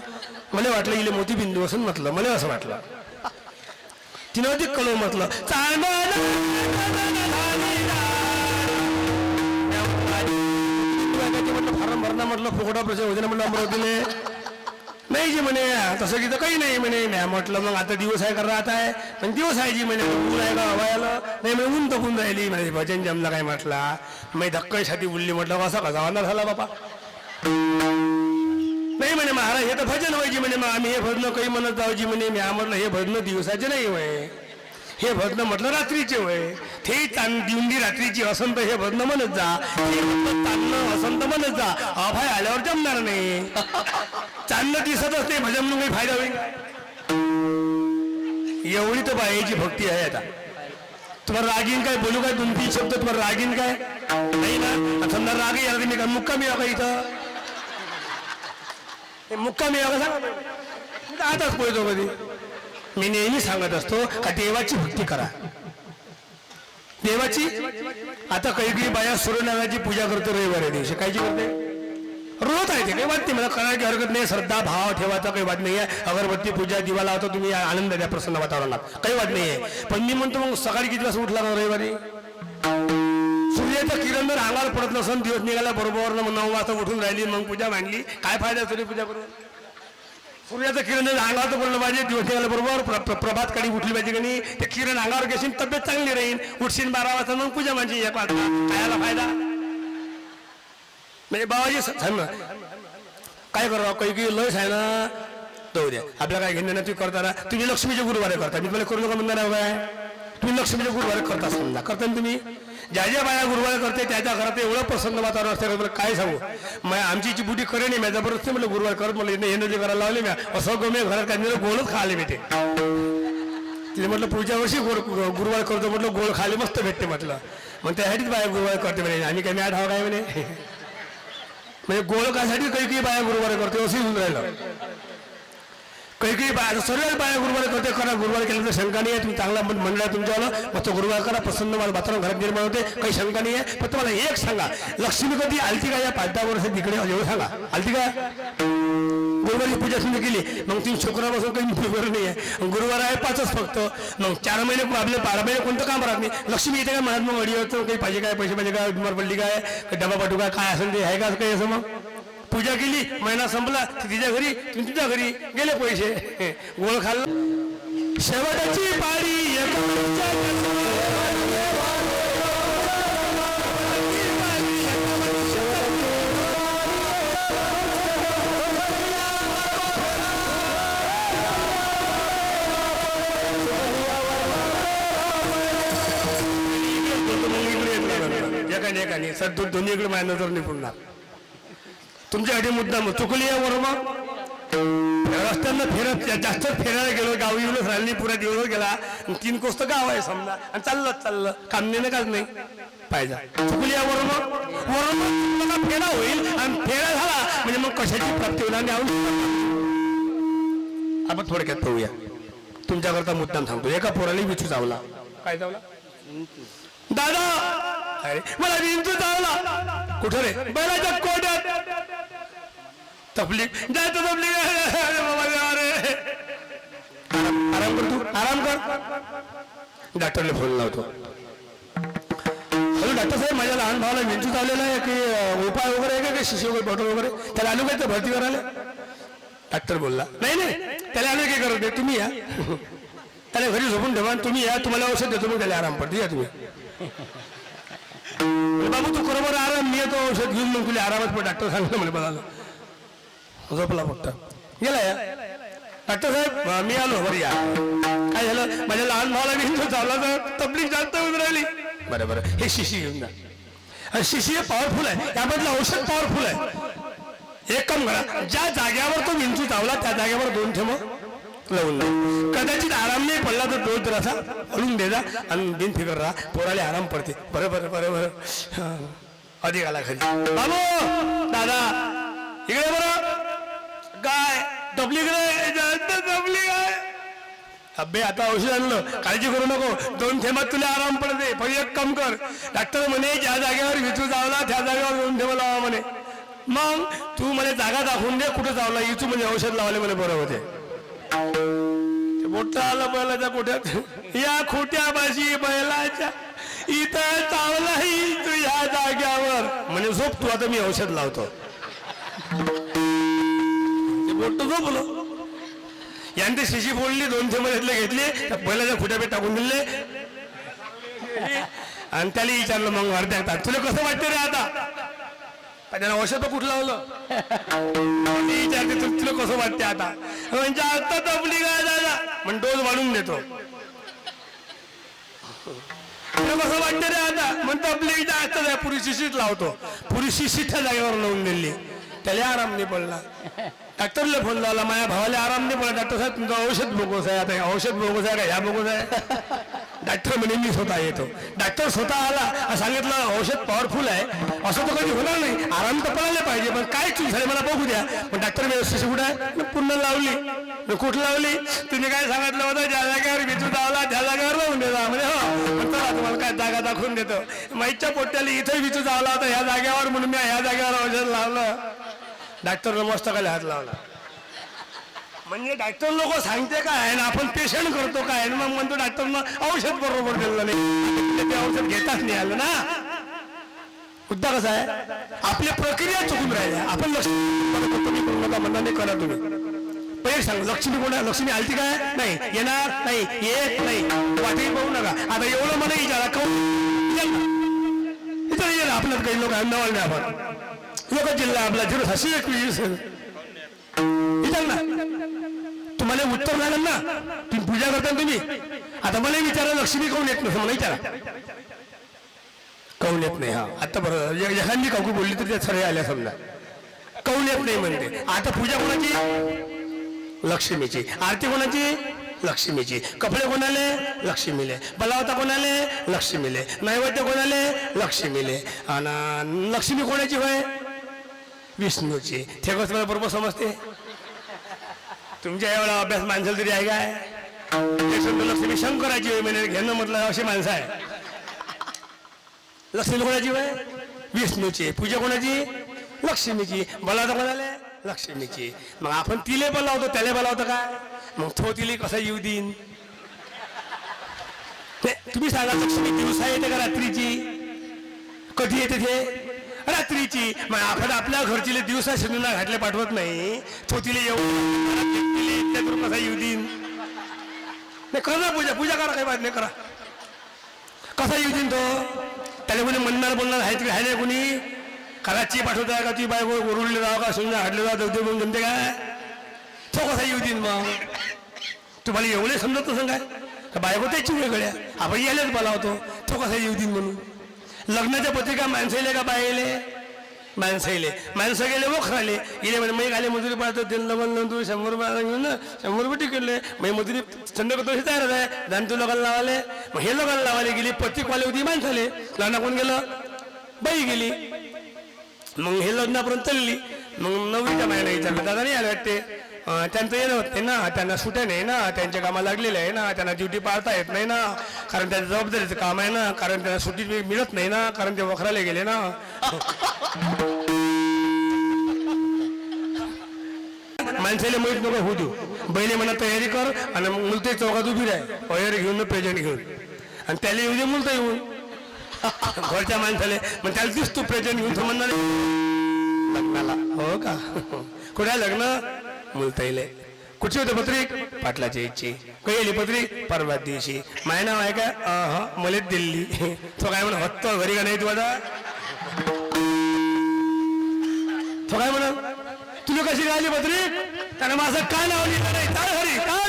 मला वाटलं इले मोतीबिंदू असं म्हटलं, मला असं वाटलं. तिनं अधिक कळव म्हटलं, म्हटलं फारम भरणा म्हटलं, फुकटा प्रश्न होते ना म्हटलं अमरावतीने. नाही जी म्हणे तसं की तर काही नाही म्हणे. मॅ म्हटलं मग आता दिवस आहे का रात आहे, पण दिवस आहे जी म्हणे, ऊन आहे का हवा आलं नाही म्हणे, ऊन तपून राहिली म्हणे. भजन जमला काय म्हटला, मी धक्का छाती उडली. म्हटलं कसा कसा अंधार झाला बापा. नाही म्हणे महाराज हे तर भजन व्हायची म्हणे, मग आम्ही हे भजन काही म्हणत जाऊजी म्हणे. मी म्हटलं हे भजन दिवसाचे नाही होय, हे भजन म्हटलं रात्रीचे होय. ते दिवंडी रात्रीची असंत हे भजन म्हणत जा, चांदणं असंत म्हणत जा. अभय आल्यावर जमणार नाही, चांदणं दिसतच नाही, भजन म्हणून काही फायदा होईल. एवढी तर बाईची भक्ती आहे. आता तुम्हाला रागीन काय बोलू काय, 2-3 शब्द तुम्हाला रागीन काय नाही ना. समजा राग याला मी काय मुक्कामी आहे का इथं, मुक्कामी आहे का सांगा, आताच पोहतो कधी. मी नेहमी सांगत असतो का देवाची भक्ती करा, देवाची. आता काही काही बाया सूर्यनारायणाची पूजा करतो रविवारी दिवशी, कायची करते रोज आहे ते, काही वाटते मला करायची हरकत नाही. श्रद्धा भाव ठेवायचा काही वाट नाही आहे. अगरबत्ती पूजा दिवा लावता तुम्ही, आनंद द्या प्रसन्न वातावरणात, काही वाट नाही आहे. पण मी म्हणतो मग सकाळी किती वाजता उठला रविवारी, सूर्याचं किरण जर अंगावर पडत नसून दिवस निघाला बरोबर 9 वाजता उठून राहिली, मग पूजा मांडली, काय फायदा सूर्यपूजा करून. सूर्याचं किरण जर अंगावर पडलं पाहिजे, दिवस निघाला बरोबर प्रभात काळी उठली पाहिजे की नाही. ते किरण अंगावर घेशील तब्येत चांगली राहील. उठशील 12 वाजता मग पूजा मांडशी 1 वाजता, खायला फायदा म्हणजे बाबाजी काय करावं. काही काही लस आहे ना, जाऊ द्या आपल्याला काय घेणं ना. तुम्ही करताना तुम्ही लक्ष्मीचे गुरुवारे करता, मी तुम्हाला करू नका म्हणणार आहे काय. तुम्ही लक्ष्मीचे गुरुवारे करता, समजा करता ना तुम्ही. ज्या ज्या बाया गुरुवार करते त्याच्या घरात एवढं प्रसन्न वातावरण असतं, मला काय सांगू. मग आमची जी बुटी करे नाही, माझ्या जबरदस्ती म्हटलं गुरुवार करत, मला हे नदी करायला लावले मी असं गमे घरात काय गोळच खाले मी. ते तिथे म्हटलं पुढच्या वर्षी गुरुवार करतो म्हटलं, गोळ खाली मस्त भेटते म्हटलं. मग त्यासाठीच बाया गुरुवार करते म्हणे, आम्ही काय मॅट हवं काय म्हणे. म्हणजे गोळ कासाठी काही काही बाया गुरुवार करते असं होऊन राहिलं. काही काही बाया सर्व बाया गुरुवार करते, करा. गुरुवार केल्यानंतर शंका नाही आहे. तुम्ही चांगला मंडळ तुमच्यावाला मस्त गुरुवार करा, प्रसन्न वातावरण घरात निर्माण होते, काही शंका नाही आहे. पण तुम्हाला एक सांगा, लक्ष्मी कधी आलती का या 5-10 वर्ष तिकडे एवढं सांगा, आलती का. गुरुवारी पूजा सुरू केली मग तुम्ही शुक्रवारपासून काही गुरुवार नाही आहे गुरुवार आहे 5च फक्त मग 4 महिने आपले 12 महिने कोणतं काम राहत नाही लक्ष्मी येते काय म्हणत मग अडीवरचं काही पाहिजे काय पैसे पाहिजे काय बिमार पडली काय डबा पाठवू काय असेल ते आहे का काही असं मग पूजा केली महिना संपला तिच्या घरी तुम्ही तुझ्या घरी गेले पैसे गोळ खाल्ला शेवटची पाळी एकाने सर दोन्हीकडे माझ्या नजर नाही पुन्हा तुमच्यासाठी मुद्दाम चुकली आहे बरोबर रस्त्यांना फिरत जास्त फिरायला गेलो गाव येऊनच राहिली पुरा दिवस गेला 3 कोस गाव आहे समजा आणि चाललं कामनेनं काच नाही पाहिजे चुकली आहे बरोबर फेरा होईल आणि फेरा झाला म्हणजे मग कशाची प्राप्ती होईल आणि आपण थोडक्यात पाहूया तुमच्याकरता मुद्दाम सांगतो एका पोराला विचू चावला काय चावला दादा अरे मला विंचू चावला कुठं रे बैलाच्या कोट्यात तबलीग जायचं तबलीग अरे आराम कर तू आराम कर डॉक्टरला फोन लावतो हॅलो डॉक्टर साहेब माझ्या लहान भावाला विंचू चावलेला आहे की उपाय वगैरे आहे का शिशी वगैरे बॉटल वगैरे त्याला आलो काय तर भरती करायला डॉक्टर बोलला नाही त्याला आलो काय करत नाही तुम्ही या त्याला घरी झोपून ठेवा तुम्ही या तुम्हाला औषध देतो मग त्याला आराम पडतो या तुम्ही बाबू तू बरोबर आराम मी येतो औषध घेऊन मग तुला आरामात पण डॉक्टर सांगितलं मला बघायला झोपला फक्त गेला या डॉक्टर साहेब मी आलो बरं या काय झालं माझ्या लहान भावाला विंचू चावला तर तबलीग जास्त होऊन राहिली बरं हे शिशी घेऊन जा शिशी हे पॉवरफुल आहे त्यामधलं औषध पॉवरफुल आहे एक काम करा ज्या जाग्यावर तो विंचू चावला त्या जाग्यावर 2 ठेव लावून कदाचित आराम नाही पडला तर डोल तर असा हळून दे जा आणि दिन फिकर राहा पोराले आराम पडते बरं अधिक आला घरी बाबू दादा इकडे बरं काय तबलीग आहे अबे आता औषध आणलं काळजी करू नको 2 थेंबात तुला आराम पडते पण एक काम कर डॉक्टर म्हणे ज्या जागेवर विचू चावला त्या जागेवर 2 थेंब लावा म्हणे मग तू मला जागा दाखवून दे कुठं चावला इचू म्हणजे औषध लावले म्हणे बरं होते मोठं आलं बैलाच्या कोठ्यात या खोट्या बाशी बैलाच्या इथं चावलाही तू या जाग्यावर म्हणजे झोप तू आता मी औषध लावतो मोठं झोपलो यांनी शिशी फोडली 2 थेंब घेतले बैलाच्या खोट्यापे टाकून दिले आणि त्याला विचारलं मग अर्ध्या तास तुला कसं वाटतं रे आता त्याला औषध कुठं लावलं विचारते तुला कसं वाटते आता म्हणजे आता तबलीग आहे दादा पण डोस वाढून देतो तुला कसं वाटतं रे आता मग तबलीग जास्त आहे पुरी शिशीत लावतो पुरी शिशीच्या जागेवर लावून दिली त्याला आराम नाही पडला डॉक्टरला फोन लावला माझ्या भावाला आराम नाही पडला डॉक्टर साहेब तुमचं औषध बोगस आहे आता औषध बोगस आहे का ह्या बोगस आहे डॉक्टर म्हणे मी स्वतः येतो डॉक्टर स्वतः आला सांगितलं औषध पॉवरफुल आहे असं तर कधी होणार नाही आराम तर पडायला पाहिजे पण काय चूक झाली मला बघू द्या पण डॉक्टर व्यवस्थित कुठं आहे पुन्हा लावली कुठं लावली तुम्ही काय सांगितलं होतं ज्या जागेवर विचू चावला त्या जागेवर लावून देता म्हणजे हो चला तुम्हाला काय जागा दाखवून देतो माईच्या पोट्याला इथे विचू चावला होता ह्या जागेवर म्हणून मी ह्या जागेवर औषध लावलं डॉक्टरनं मस्तकाला हात लावला म्हणजे डॉक्टर लोक सांगते काय ना आपण पेशंट करतो काय मग म्हणतो डॉक्टरनं औषध बरोबर दिलं नाही ते औषध घेताच नाही आलं ना मुद्दा कसा आहे आपली प्रक्रिया चुकून राहिल्या आपण लक्ष्मी करू नका मनाने करा तुम्ही पहिले सांग लक्ष्मी कोणा लक्ष्मी आलती काय नाही येणार नाही येत नाही वाटेही पाहू नका आता एवढं मला विचारा विचार आपल्यात काही लोक अहमदाबाद नाही आपण लोक जिल्हा आपला 081 विचार ना तुम्हाला उत्तर झालं ना तुम्ही पूजा करता तुम्ही आता मला विचारा लक्ष्मी काऊन येत नसं मला विचारा काऊन येत नाही हा आता बरं एखादी काकू बोलली तर त्या सगळे आल्या समजा काऊन येत नाही म्हणते आता पूजा कोणाची लक्ष्मीची आरती कोणाची लक्ष्मीची कपडे कोणाले लक्ष्मीले बलावता कोणाले लक्ष्मीले नैवेद्य कोणाले लक्ष्मीले आणि लक्ष्मी कोणाची होय विष्णूची ठेकच मला बरोबर समजते तुमच्या एवढा अभ्यास माणसाला तरी आहे काय लक्ष्मी शंकराची होय म्हणजे घेणं म्हटलं अशी माणसं आहे लक्ष्मी कोणाची होय विष्णूची पूजा कोणाची लक्ष्मीची बलावता कोणाले लक्ष्मीची. मग आपण तिले बोलावतो त्याला बोलावतो काय? मग तो तिले कसा येऊ देईन? तुम्ही सांगा, लक्ष्मी दिवसा येते का रात्रीची? कधी येते ते? रात्रीची. मग आपण आपल्या घरचीले दिवसा शिजूला घातले पाठवत नाही, तो तिले येऊ कसा येऊ देईन? नाही करा पूजा, पूजा करा, काही बात नाही, करा. कसा येऊ देईन तो? त्याला कोणी म्हणणार बोलणार आहे की आहे कोणी? कराची पाठवत आहे का ती बायको उरुळले जावं का शिजूला घातले जावं दगदे म्हणून जमते काय? तो कसा येऊ देईन? मग तुम्हाला एवढे समजत नसं काय? बायको त्याची वेगळ्या आपण यायलाच बोलावतो, तो कसा येऊ देईन म्हणून. लग्नाच्या पत्रिका माणसाईले का बायले? माणसाईले. माणसं गेले वो खाले गेले म्हणे मी खाली मजुरी पाहतो तेल लवण तू 100 रुपये घेऊन ना 100 रुपये टिकले मग मजुरी थंड करतो तयार आहे जाणतो लोकांना लावाले. मग हे लोकांना लावायला गेली, पत्रिकवाले होती माणसाले, लग्न कोण गेलं? बाई गेली. मग हे लग्नापर्यंत चालली. मग नवरीच्या मायाला विचारलं, दादा नाही आलं वाटते, त्यांचं येणं होत नाही ना, त्यांना सुट्या नाही ना, त्यांच्या कामाला लागलेलं आहे ना, त्यांना ड्युटी पाळता येत नाही ना, कारण त्यांच्या जबाबदारीचं काम आहे ना, कारण त्यांना सुट्टी मिळत नाही ना, कारण ते वखराला गेले ना. माणसाला माहीत नको होऊ देऊ. बहिणी म्हणा तयारी कर आणि मग मुलते चौकात उभी राह, वयर घेऊन प्रेझेंट घेऊन, आणि त्याला येऊ दे मुलता येऊन घरच्या माणसाले. मग त्याला दिसतो प्रेझेंट घेऊन, तो म्हणणार लग्नाला. हो का? कुठे लग्न? मुलताईले. कुठची होते पत्रिक? पाटलाची इच्छी. काही आली पत्रिक? परवा दिवशी. माय नाव आहे का? हा मलेच दिल्ली. तो काय म्हणा हत्तो घरी का नाही तू आता? तो काय म्हणा तुला कशी राहिली पत्रिक? त्यानं माझं काय नाव लिहिलं नाही, काय हरी काय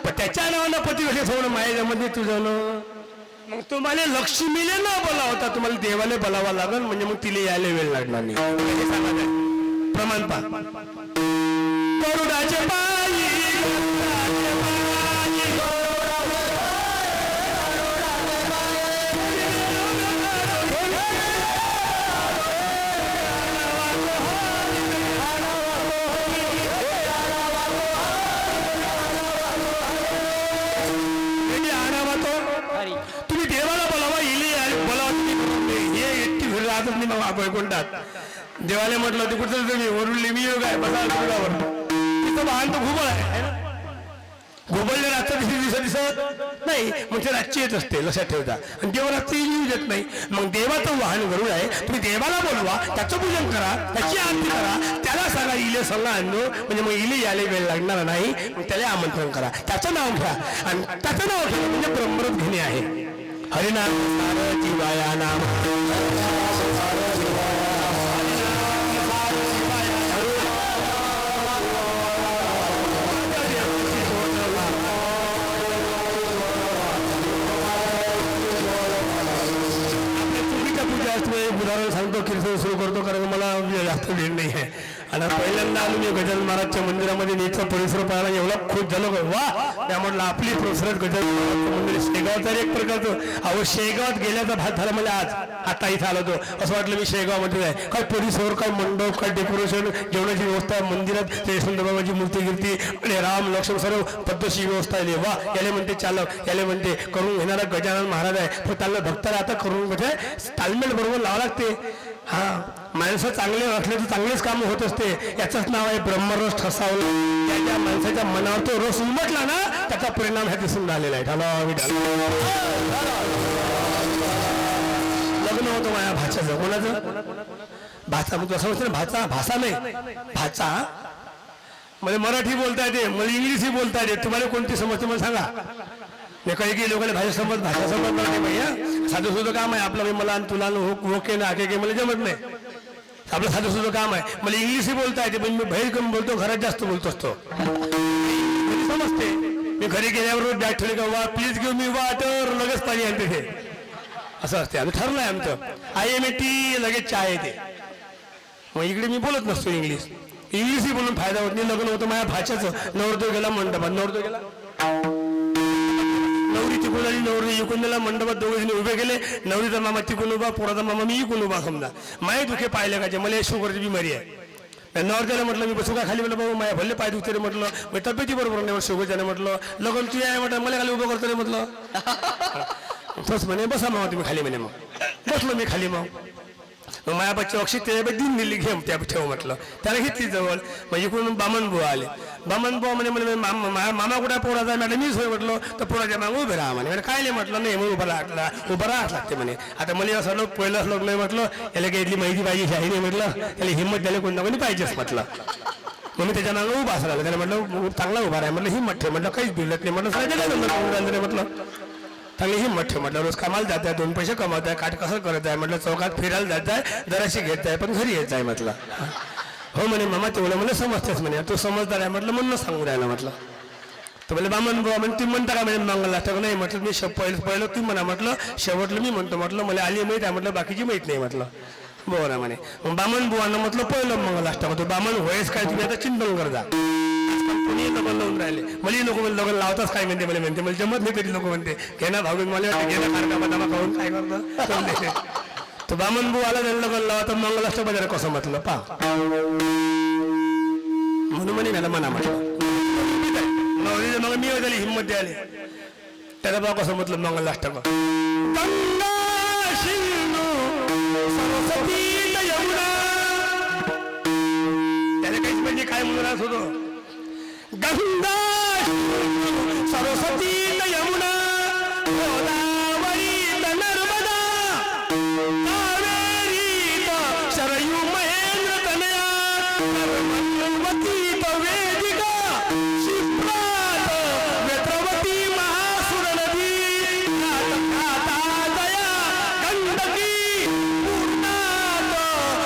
पण त्याच्या नावानं पती कशी सोडणं माझ्या मध्ये तुझं. मग तुम्हाला लक्ष्मीले न बोला होता, तुम्हाला देवाले बोलावा लागल, म्हणजे मग तिला यायला वेळ लागणार नाही. प्रमाण पा गरुडाचे पायी तुम्ही देवाला बोलावा, इले बोलावा. तुम्ही हे एकटी घरी राहतच नाही मग वैकुंठात. देवाला म्हटलं ते कुठं तुम्ही वरुणली मी योग आहे बसा दुर्गावर, तिथं वाहन तर घुबळ आहे ना, घुबळले रात्र दिसत नाही, मग ते रातची येत असते, लक्षात ठेवता. आणि देव रात्री येऊ देत नाही. मग देवाचं वाहन गरुड आहे, तुम्ही देवाला बोलवा, त्याचं पूजन करा, त्याची आरती करा, त्याला सांगा इले सल्ला आणलो, म्हणजे मग इले यायला वेळ लागणार नाही. मग त्याला आमंत्रण करा, त्याचं नाव घ्या, आणि त्याचं नाव घ्या म्हणजे ब्रह्मरथ घेणे आहे. हरिनाम सार जीवाया नाम उदाहरण सांगतो, कीर्तन सुरू करतो, कारण मला जास्त वेळ नाही आहे. आणि पहिल्यांदा आलो मी गजानन महाराजच्या मंदिरामध्ये, नीचा परिसर पाहायला एवढा खुश झालो वा. त्या म्हटलं आपली परिसरात गजानन महाराजचं मंदिर शेगावचा एक प्रकारचं. अहो शेगावात गेल्याचा भात झाला मला आज, आता इथं आलो होतो, असं वाटलं मी शेगावमध्ये आहे. काय परिसर, काय मंडप, काय डेकोरेशन, जेवणाची व्यवस्था, मंदिरात ते सुंदरबाबाची मूर्ती गिरती आणि राम लक्ष्मण सर्व पद्धतशीर व्यवस्था आहे. वा याले म्हणते चालक, याले म्हणते करून घेणारा गजानन महाराज आहे. पण त्याला भक्ताला आता करून म्हणजे तालमेल बरोबर लावा लागते. हा माणसं चांगले असले तर चांगलेच काम होत असते. याचंच नाव आहे ब्रह्मरस ठसावलं. ज्या माणसाच्या मनावर तो रस उमटला ना, त्याचा परिणाम ह्या दिसून राहिलेला आहे. लग्न होतं माझ्या भाच्याचं. कोणाचं? भाचा. मग असं म्हणतो ना भाचा, भाषा नाही भाचा. मला मराठी बोलता येते, मला इंग्लिशही बोलता येते. तुम्हाला कोणती समजते मला सांगा. नाही काही काही लोकांना भाषा समजणार नाही भैया. साधं सुद्धा काम आहे आपलं, मला तुला ओके ना के मला जमत नाही. आपलं साधं सुद्धा काम आहे. मला इंग्लिशही बोलता येते, पण मी बाहेर कमी बोलतो, घरात जास्त बोलतो असतो. समजते. मी घरी गेल्यावर बॅग ठेवली का वा प्लीज घेऊ मी वाटर, लगेच पाणी आणते ते, असं असते. आम्ही ठरलं आहे आमचं. IMT लगेच चहा येते. मग इकडे मी बोलत नसतो इंग्लिश. इंग्लिशही बोलून फायदा होत नाही. लग्न होतं माझ्या भाच्याचं. नवरदेव गेला मंडपात, नवरदेव गेला नवरी तिकून आली, नवरी इकून दिला मंडपात, दोघे उभे गेले. नवरीचा मामा तिकून उभा, पोराचा मामा मी इकून उभा. समजा माय दुखे पाहिले का, मला शुगरची बिमारी आहे. नवरदेवाला म्हटलं मी बसू का खाली, म्हटलं बाबा माझ्या भल्ले पाय दुखते रे, म्हटलं मी तब्येती बरोबर नाही शुगरच्याने, म्हटलं लग्न तू आहे म्हटलं मला खाली उभं करतो रे, म्हटलं तोच म्हणे बसा मामा तुम्ही खाली. म्हणे मग बसलो मी खाली. मग मग माझ्या बच्चे अक्षित त्याच्या देऊन दिली घेम त्या ठेव म्हटलं त्याला घेतली जवळ मग इकडून बामण बुवा आले बामण बुवा म्हणे मामा कुठे पोराचा मॅडम मीच होय म्हटलं तर पोराच्या मागं उभे राहा म्हणे काय नाही म्हटलं नाही मग उभं राहाच लागते म्हणे आता मला असं लोक पहिलंच लोक नाही म्हटलं याला काही इथली माहिती पाहिजे शाही नाही म्हटलं त्याला हिंमत द्यायला कोणता कोणी पाहिजेच म्हटलं मग मी त्याच्या मागं उभा असला त्याला म्हटलं चांगला उभा आहे म्हटलं हिंमत ठेव म्हटलं काहीच भिडत नाही म्हटलं सांगितलं म्हटलं चांगली हिंमत ठेव म्हटलं रोज कामाला जात आहे 2 पैसे कमवत आहे काट कसं करत आहे म्हटलं चौकात फिरायला जात आहे जराशी घेत आहे पण घरी येत आहे म्हटलं हो म्हणे मामा तेवढं मला समजतेस म्हणे तू समजदार आहे म्हटलं म्हणून सांगू राहिला म्हटलं तर मला बामण बुवा म्हणे तुम्ही म्हणता का म्हणे मंगल अष्टक नाही म्हटलं मी पहिलं तुम्ही म्हणा म्हटलं शेवटलं मी म्हणतो म्हटलं मला आली माहीत आहे म्हटलं बाकीची माहीत नाही म्हटलं बरं म्हणे मग बामण बुवानं म्हटलं पहिलं मंगल अष्टक होतं बामण होयच काय तुम्ही आता चिंतन कर जा कुणी लग्न लावून राहिले मला नको मला लग्न लावताच काय म्हणते मला म्हणते मला जमत नाही तरी नको म्हणते घेणं भाऊ मला घेणं कार्यक्रमात खाऊन काय करतं तो बामण बुवाला त्यांना लग्न लावा तर मंगल अष्टक बाजार कसं म्हटलं पा म्हणून म्हणे मला मना म्हटलं मग मी त्याला हिंमत द्यायला त्याला बा कसं म्हटलं मंगल अष्टक त्याला काहीच म्हणजे काय म्हणून होतो गंगा सरस्वती यमुना गोदावरी नर्मदा कावेरी शरयू महेंद्र तनया नर्मदी वेदिका शिप्रात वेत्रवती महासुर नदी दया गंडकी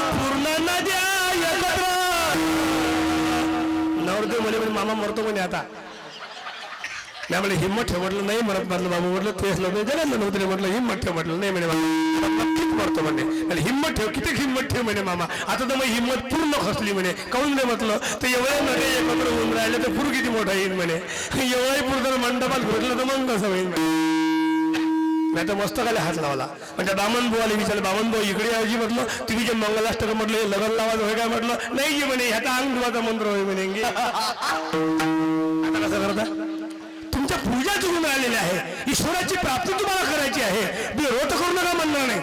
पूर्ण नद्या एकत्र नवरदेव म्हणे मामा मरतो म्हणे आता नाही म्हणे हिंमत ठेव म्हटलं नाही मरत म्हटलं बाबू म्हटलं तेच लोक जगायला नव्हतं म्हटलं हिंमत ठेव म्हटलं नाही म्हणे नक्कीच मरतो म्हणे हिंमत ठेव किती हिंमत ठेव म्हणे मामा आता तर मग हिंमत पूर्ण खसली म्हणे काहून नाही म्हटलं तर एवढ्या नगे एकत्र होऊन राहिले तर पूर किती मोठा येईल म्हणे एवढाही पूर जर मंडपात घुसलं तर मग कसं होईल नाही तर मस्तकाला हात लावला म्हणजे बामण बुवाला विचारलं बामण बुवा इकडे यायची म्हटलं तुम्ही जे मंगलाष्टक म्हटलं हे लग्न लावायचं होय काय म्हटलं नाही जी म्हणे ह्याचा अंग धुवाचा मंत्र होय म्हणे आता कसं करता तुमच्या पूजा चुकून राहिलेल्या आहे ईश्वराची प्राप्ती तुम्हाला करायची आहे मी व्रत करू नका म्हणणार नाही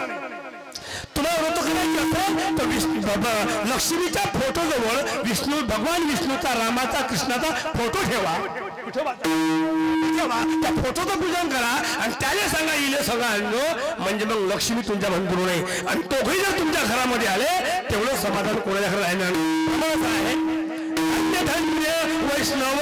तुम्हाला व्रत करायची असेल तर लक्ष्मीच्या फोटो जवळ विष्णू भगवान विष्णूचा रामाचा कृष्णाचा फोटो ठेवा त्या फोटोचं पूजन करा आणि त्याला सांगा येईल सगळं म्हणजे मग लक्ष्मी तुमच्या म्हणून नाही आणि दोघेही जर तुमच्या घरामध्ये आले तेवढं समाधान कोणाच्या घरात आहे अन्यधन्य वैष्णव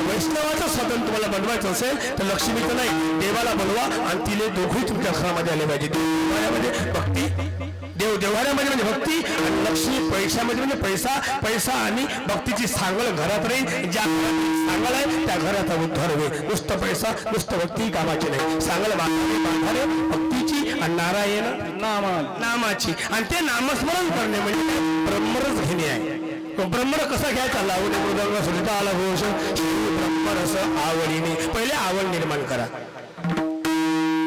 वैष्णवाचं साधन तुम्हाला बनवायचं असेल तर लक्ष्मीचं नाही देवाला बनवा आणि तिने दोघेही तुमच्या घरामध्ये आले पाहिजे देवाऱ्यामध्ये भक्ती देवाऱ्यामध्ये म्हणजे भक्ती आणि लक्ष्मी पैशामध्ये म्हणजे पैसा आणि भक्तीची सांगल घरात राहील ज्या सांगल आहे त्या घराचा उद्धार होईल नुसतं पैसा नुसतं भक्ती कामाची नाही सांगल बांधारे भक्तीची आणि नारायण नामाची आणि ते नामस्मरण करणे म्हणजे ब्रह्मरस घेणे आहे ब्रह्मर कसा घ्यायचा लावणे मृदंग सुलिता आला घोष ब्रह्मरस आवडीने पहिले आवड निर्माण करा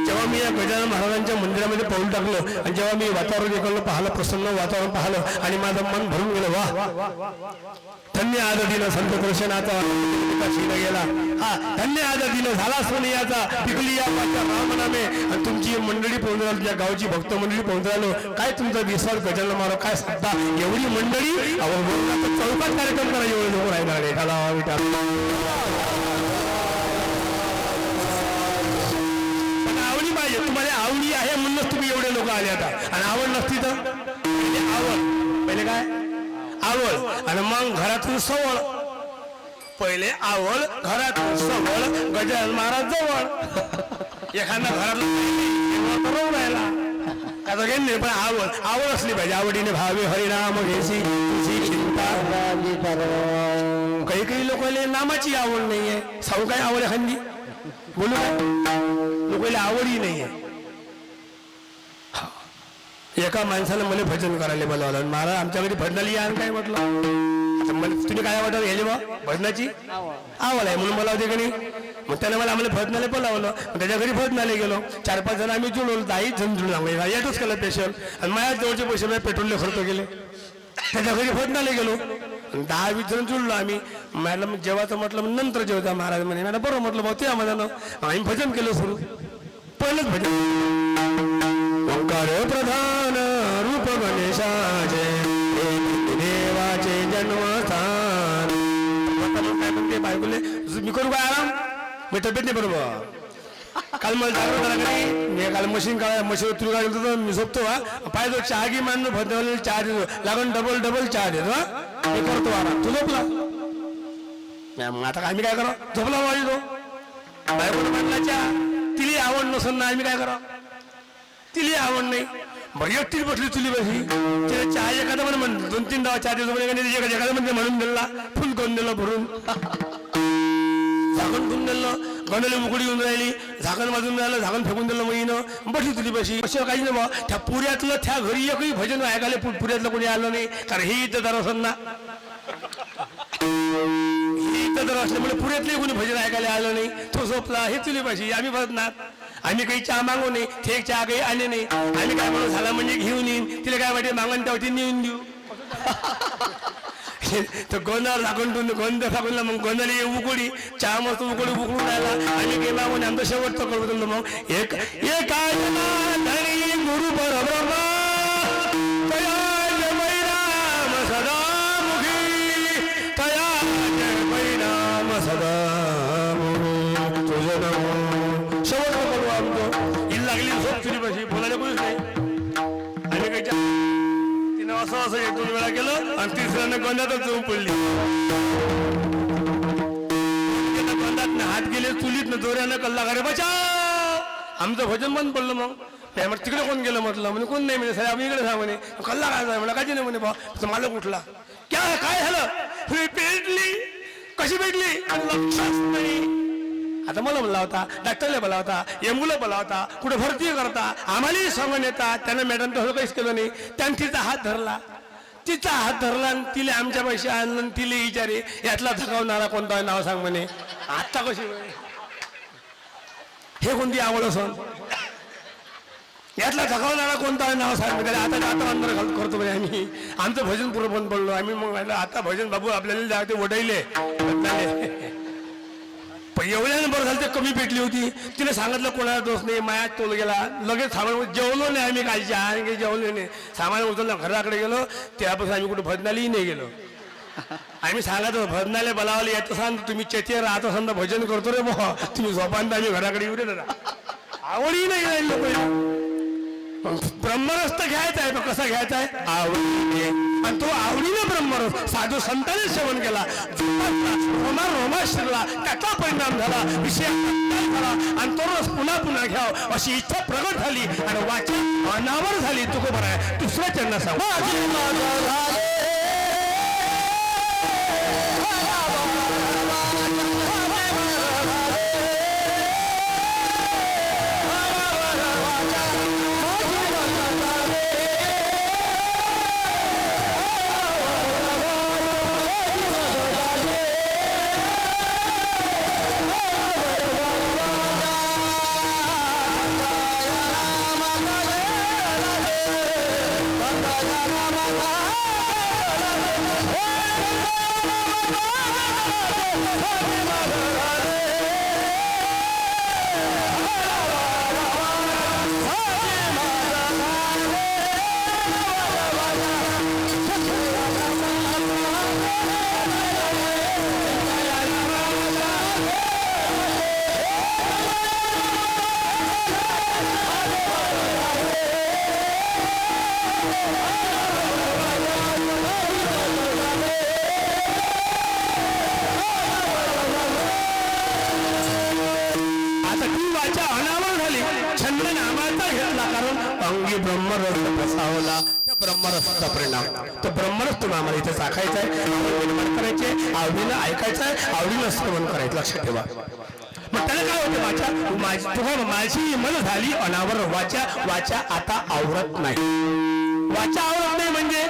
जेव्हा मी या गजानन महाराजांच्या मंदिरामध्ये पाऊल टाकलं आणि जेव्हा मी वातावरण इकडलं पाहिलं प्रसन्न वातावरण पाहिलं आणि माझं मन भरून गेलं वा धन्य आदतीनं संत दर्शनाचा गेला हा धन्य आदतीनं झाला सोनियाचा पिकली या पाच्या रामनामे आणि तुमची मंडळी पोहोचून राहिली तुझ्या गावची भक्त मंडळी पोहोचून राहिलो काय तुमचा विसर गजानन महाराज काय सांगता एवढी मंडळी चौकात कार्यक्रम करा एवढे लोक राहणार आवडी पाहिजे तुम्हाला आवडी आहे म्हणूनच तुम्ही एवढे लोक आले आता आणि आवड नसती तर आवड पहिले काय आवड आणि मग घरातून सवळ पहिले आवड घरातून सवळ गजानन महाराज जवळ एखादा घरातला राहिला आता काही नाही पण आवड असली पाहिजे आवडीने भावे हरिनाम घेसी तुझी चिंता काही काही लोकांना नामाची आवड नाहीये. सांगू काय आवड आहे हल्ली? बोलू काय? लोकांना आवडही नाहीये. एका माणसानं मला भजन करायला बोलावलं. महाराज आमच्या घरी भजनाला या काय म्हटलं. आता मला तुम्ही काय वाटत हे बा भजनाची आवड आहे म्हणून बोलावते की नाही. मग त्याने मला आम्हाला भजनाला बोलावलं. त्याच्या घरी भजनाला गेलो. 4-5 जण आम्ही जुळवलो. 10 जण जुळलो. यातच केलं स्पेशल. आणि माझ्या जवळचे पैसे मी पेट्रोलले खर्च केले. त्याच्या घरी भजनाला गेलो. 10-20 जण जुळलो आम्ही. मॅडम जेवायचं म्हटलं नंतर जेवता महाराज म्हणे. मॅडम बरं म्हटलं भाऊ ते आम्हाला आम्ही भजन केलं सुरू. पहिलंच भजन ओंकार प्रधान रूप गणेशाचे देवाचे जन्मस्थान. काय म्हणते बायकोले मी करू काय आराम मी तब्येत नाही बरोबर. काल मला जागरण करा नाही. मी काल मशीन तुम्ही काय गेलो मी झोपतो पाहिजे चहा घे मानलं भजनाला चहा देतो लागून डबल चहा देतो मी करतो आराम. तू झोपला मग आता आम्ही काय करा झोपला पाहिजे तो बायकोला मांडला चहा. तिला आवड नसेल ना आम्ही काय करा. तिला आवड नाही बरं एकटीच बसली चुली बसली. तिला चहा एखादा म्हण 2-3 डावा चहा देतो एखादा म्हणजे म्हणून दिला फुल करून दिलं भरून झाकण ठेवून दिलं. गंडली उकडी येऊन राहिली. झाकण वाजून राहिलं. झाकण फेकून दिलं मग बसली तुली बशी. असं काही नाही बा. त्या पुऱ्यातलं त्या घरी एकही भजन ऐकायला पुऱ्यातलं कोणी आलं नाही. कारण हे इथं असेल ना इथं असल्यामुळे पुऱ्यातले कोणी भजन ऐकायला आलं नाही. तो झोपला हे तुली बशी. आम्ही भजनात आम्ही काही चहा मागू नये. ते चहा काही आले नाही. आम्ही काय म्हणून झाला म्हणजे घेऊन येईन. तिला काय वाटे मागून त्यावरती नेऊन देऊ. तर गोंधावर झाकून ठेवून गोंध टाकून मग गोंधाला उकडी चहा मस्त उकळून राहिला. आम्ही काही मागून आमचं शेवटचं करू दिलं. मग एक गुरु परब्रह्म तया जय बैराम सदा मुखी तया जय बैराम सदा मुखी तुझं नाम शेवटचं करू आमचं. ही लागली झोप तुझी बशी बोलायला कोणीच नाही. आम्ही काही असं 1-2 वेळा केलं आणि तिसऱ्यानं गोंधातच जाऊन पडली. गोंधात हात गेले चुलीत जोऱ्यानं कल्ला घरे बचाव. आमचं भजन बंद पडलं. मग तिकडे कोण गेलं म्हटलं म्हणजे कोण नाही म्हणे साहेब आम्ही इकडे सांग म्हणे. कल्ला काय जाय म्हणा काजी नाही म्हणे बा. मालक उठला काय झालं पेटली कशी पेटली लक्षात नाही. आता मला बोलला होता डॉक्टरला बोला होता एम्बुला बोला होता कुठे भरती करता आम्हालाही सांगून येतात. त्यानं मॅडम तसं काहीच केलं नाही. त्यानं तिचा हात धरला आणि तिला आमच्या पैसे आणलं. तिला विचारे यातला थकवणारा कोणता नाव सांग म्हणे. आत्ता कशी हे कोणती आवड असं यातला थकवणारा कोणता नाव सांग म्हणजे आता अंदर करतो म्हणजे आम्ही आमचं भजन पुरं बंद पडलो. आम्ही मग आता भजन बाबू आपल्याला जाते ओढायले एवढ्यानं बरं झालं ते कमी पेटली होती. तिने सांगितलं कोणाला दोष नाही. मायात तोल गेला लगेच सामान जेवलो नाही. आम्ही काही काही जेवलो नाही. सामान उचललं घराकडे गेलो. त्यापासून आम्ही कुठे भजनालाही नाही गेलो. आम्ही सांगतो भजनाला बोलावले येत असाल तुम्ही चेते राहत असाल तर भजन करतो रे बा तुम्ही झोपांत आम्ही घराकडे येऊ रे. आवडही नाही लोक. ब्रह्मरस घ्यायचा आहे. कसा घ्यायचा आहे आवडीने. आणि तो आवडीने ब्रह्मरस साधू संतांनी सेवन केला. रोमा शिरला त्याचा परिणाम झाला. विषय झाला आणि तो रस पुन्हा घ्याव अशी इच्छा प्रगट झाली आणि वाचा अनावर झाली. तुको बरं आहे दुसऱ्या चरणा सांग अंगी ब्रह्मरस बसावला. त्या ब्रह्मरसचा परिणाम. तो ब्रह्मरस तुम्ही आम्हाला इथे चाखायचा आहे, निर्माण करायचे, आवडीनं ऐकायचं आहे, आवडीनं श्रवण करायचं. लक्षात ठेवा. मग त्याला काय होतं? माझी मन झाली अनावर, वाचा आता आवरत नाही. वाचा आवरत नाही म्हणजे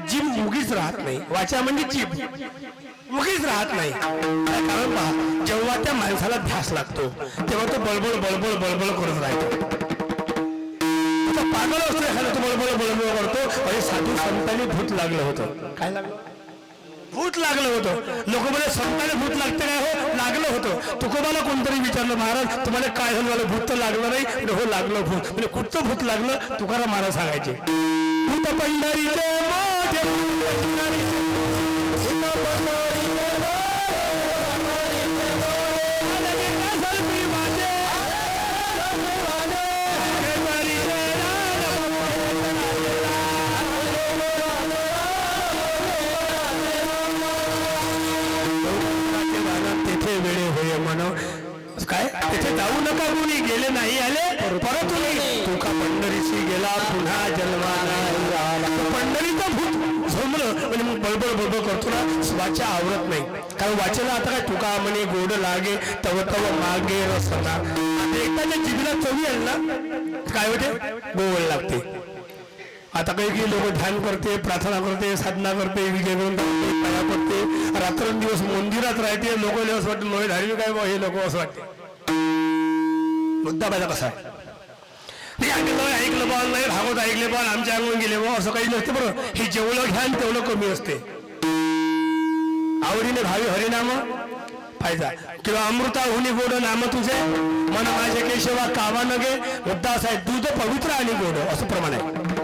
जीभ मुगीच राहत नाही. वाचा म्हणजे जीभ मुगीच राहत नाही. कारण पहा, जेव्हा त्या माणसाला ध्यास लागतो तेव्हा तो बळबळ बळबळ बळबळ करत राहतो. पागल असतो एखादा, तो बळबळ बळबळ करतो. आणि साधू संतांनी भूत लागलं होतं. काय लागलं? भूत लागलं होतं. लोक म्हणे संतांना भूत लागते काय? हो, लागलं होतं. तुकोबाला कोणतरी विचारलं, महाराज तुम्हाला काय झालं? मला भूत तर लागलं नाही. हो, लागलं भूत. म्हणजे कुठचं भूत लागलं? तुकाराम महाराज सांगायचे, भूत पंढरीचे माझे, भूत पंढरीचे, भूत पंढरीचे वेळे होय म्हणून काय तिथे जाऊ नका कोणी, गेले नाही आले परत तुका पंढरीशी गेला पुन्हा जन्माला. पंढरीचा भूत झोमलं म्हणजे मग बळबळ बळबळ करतो ना, वाचा आवरत नाही. कारण वाचेला आता काय तुका म्हणे गोड लागे तव तव मागे रसना. एकदाच्या जिभेला चवी आली ना काय होते? गोड लागते. आता काही लोक ध्यान करते, प्रार्थना करते, साधना करते, विजय करते, पाया पडते, रात्रंदिवस मंदिरात राहते. लोक असं वाटतं नोहे धाडवी काय बा हे लोक असं वाटते. मुद्दा माझा कसा आहे? नाही आम्ही ऐकलं बा, नाही भागवत ऐकले बा, आमच्या अंगून गेले बा, असं काही नसते. बरं, हे जेवढं घ्यान तेवढं कमी असते. आवडीने भावी हरिनाम पाहिजा किंवा अमृता हुनी गोड नाम तुझे मन माझे केशवा कावा नगे. मुद्दा असा आहे, दूध पवित्र आणि गोड असं प्रमाण आहे.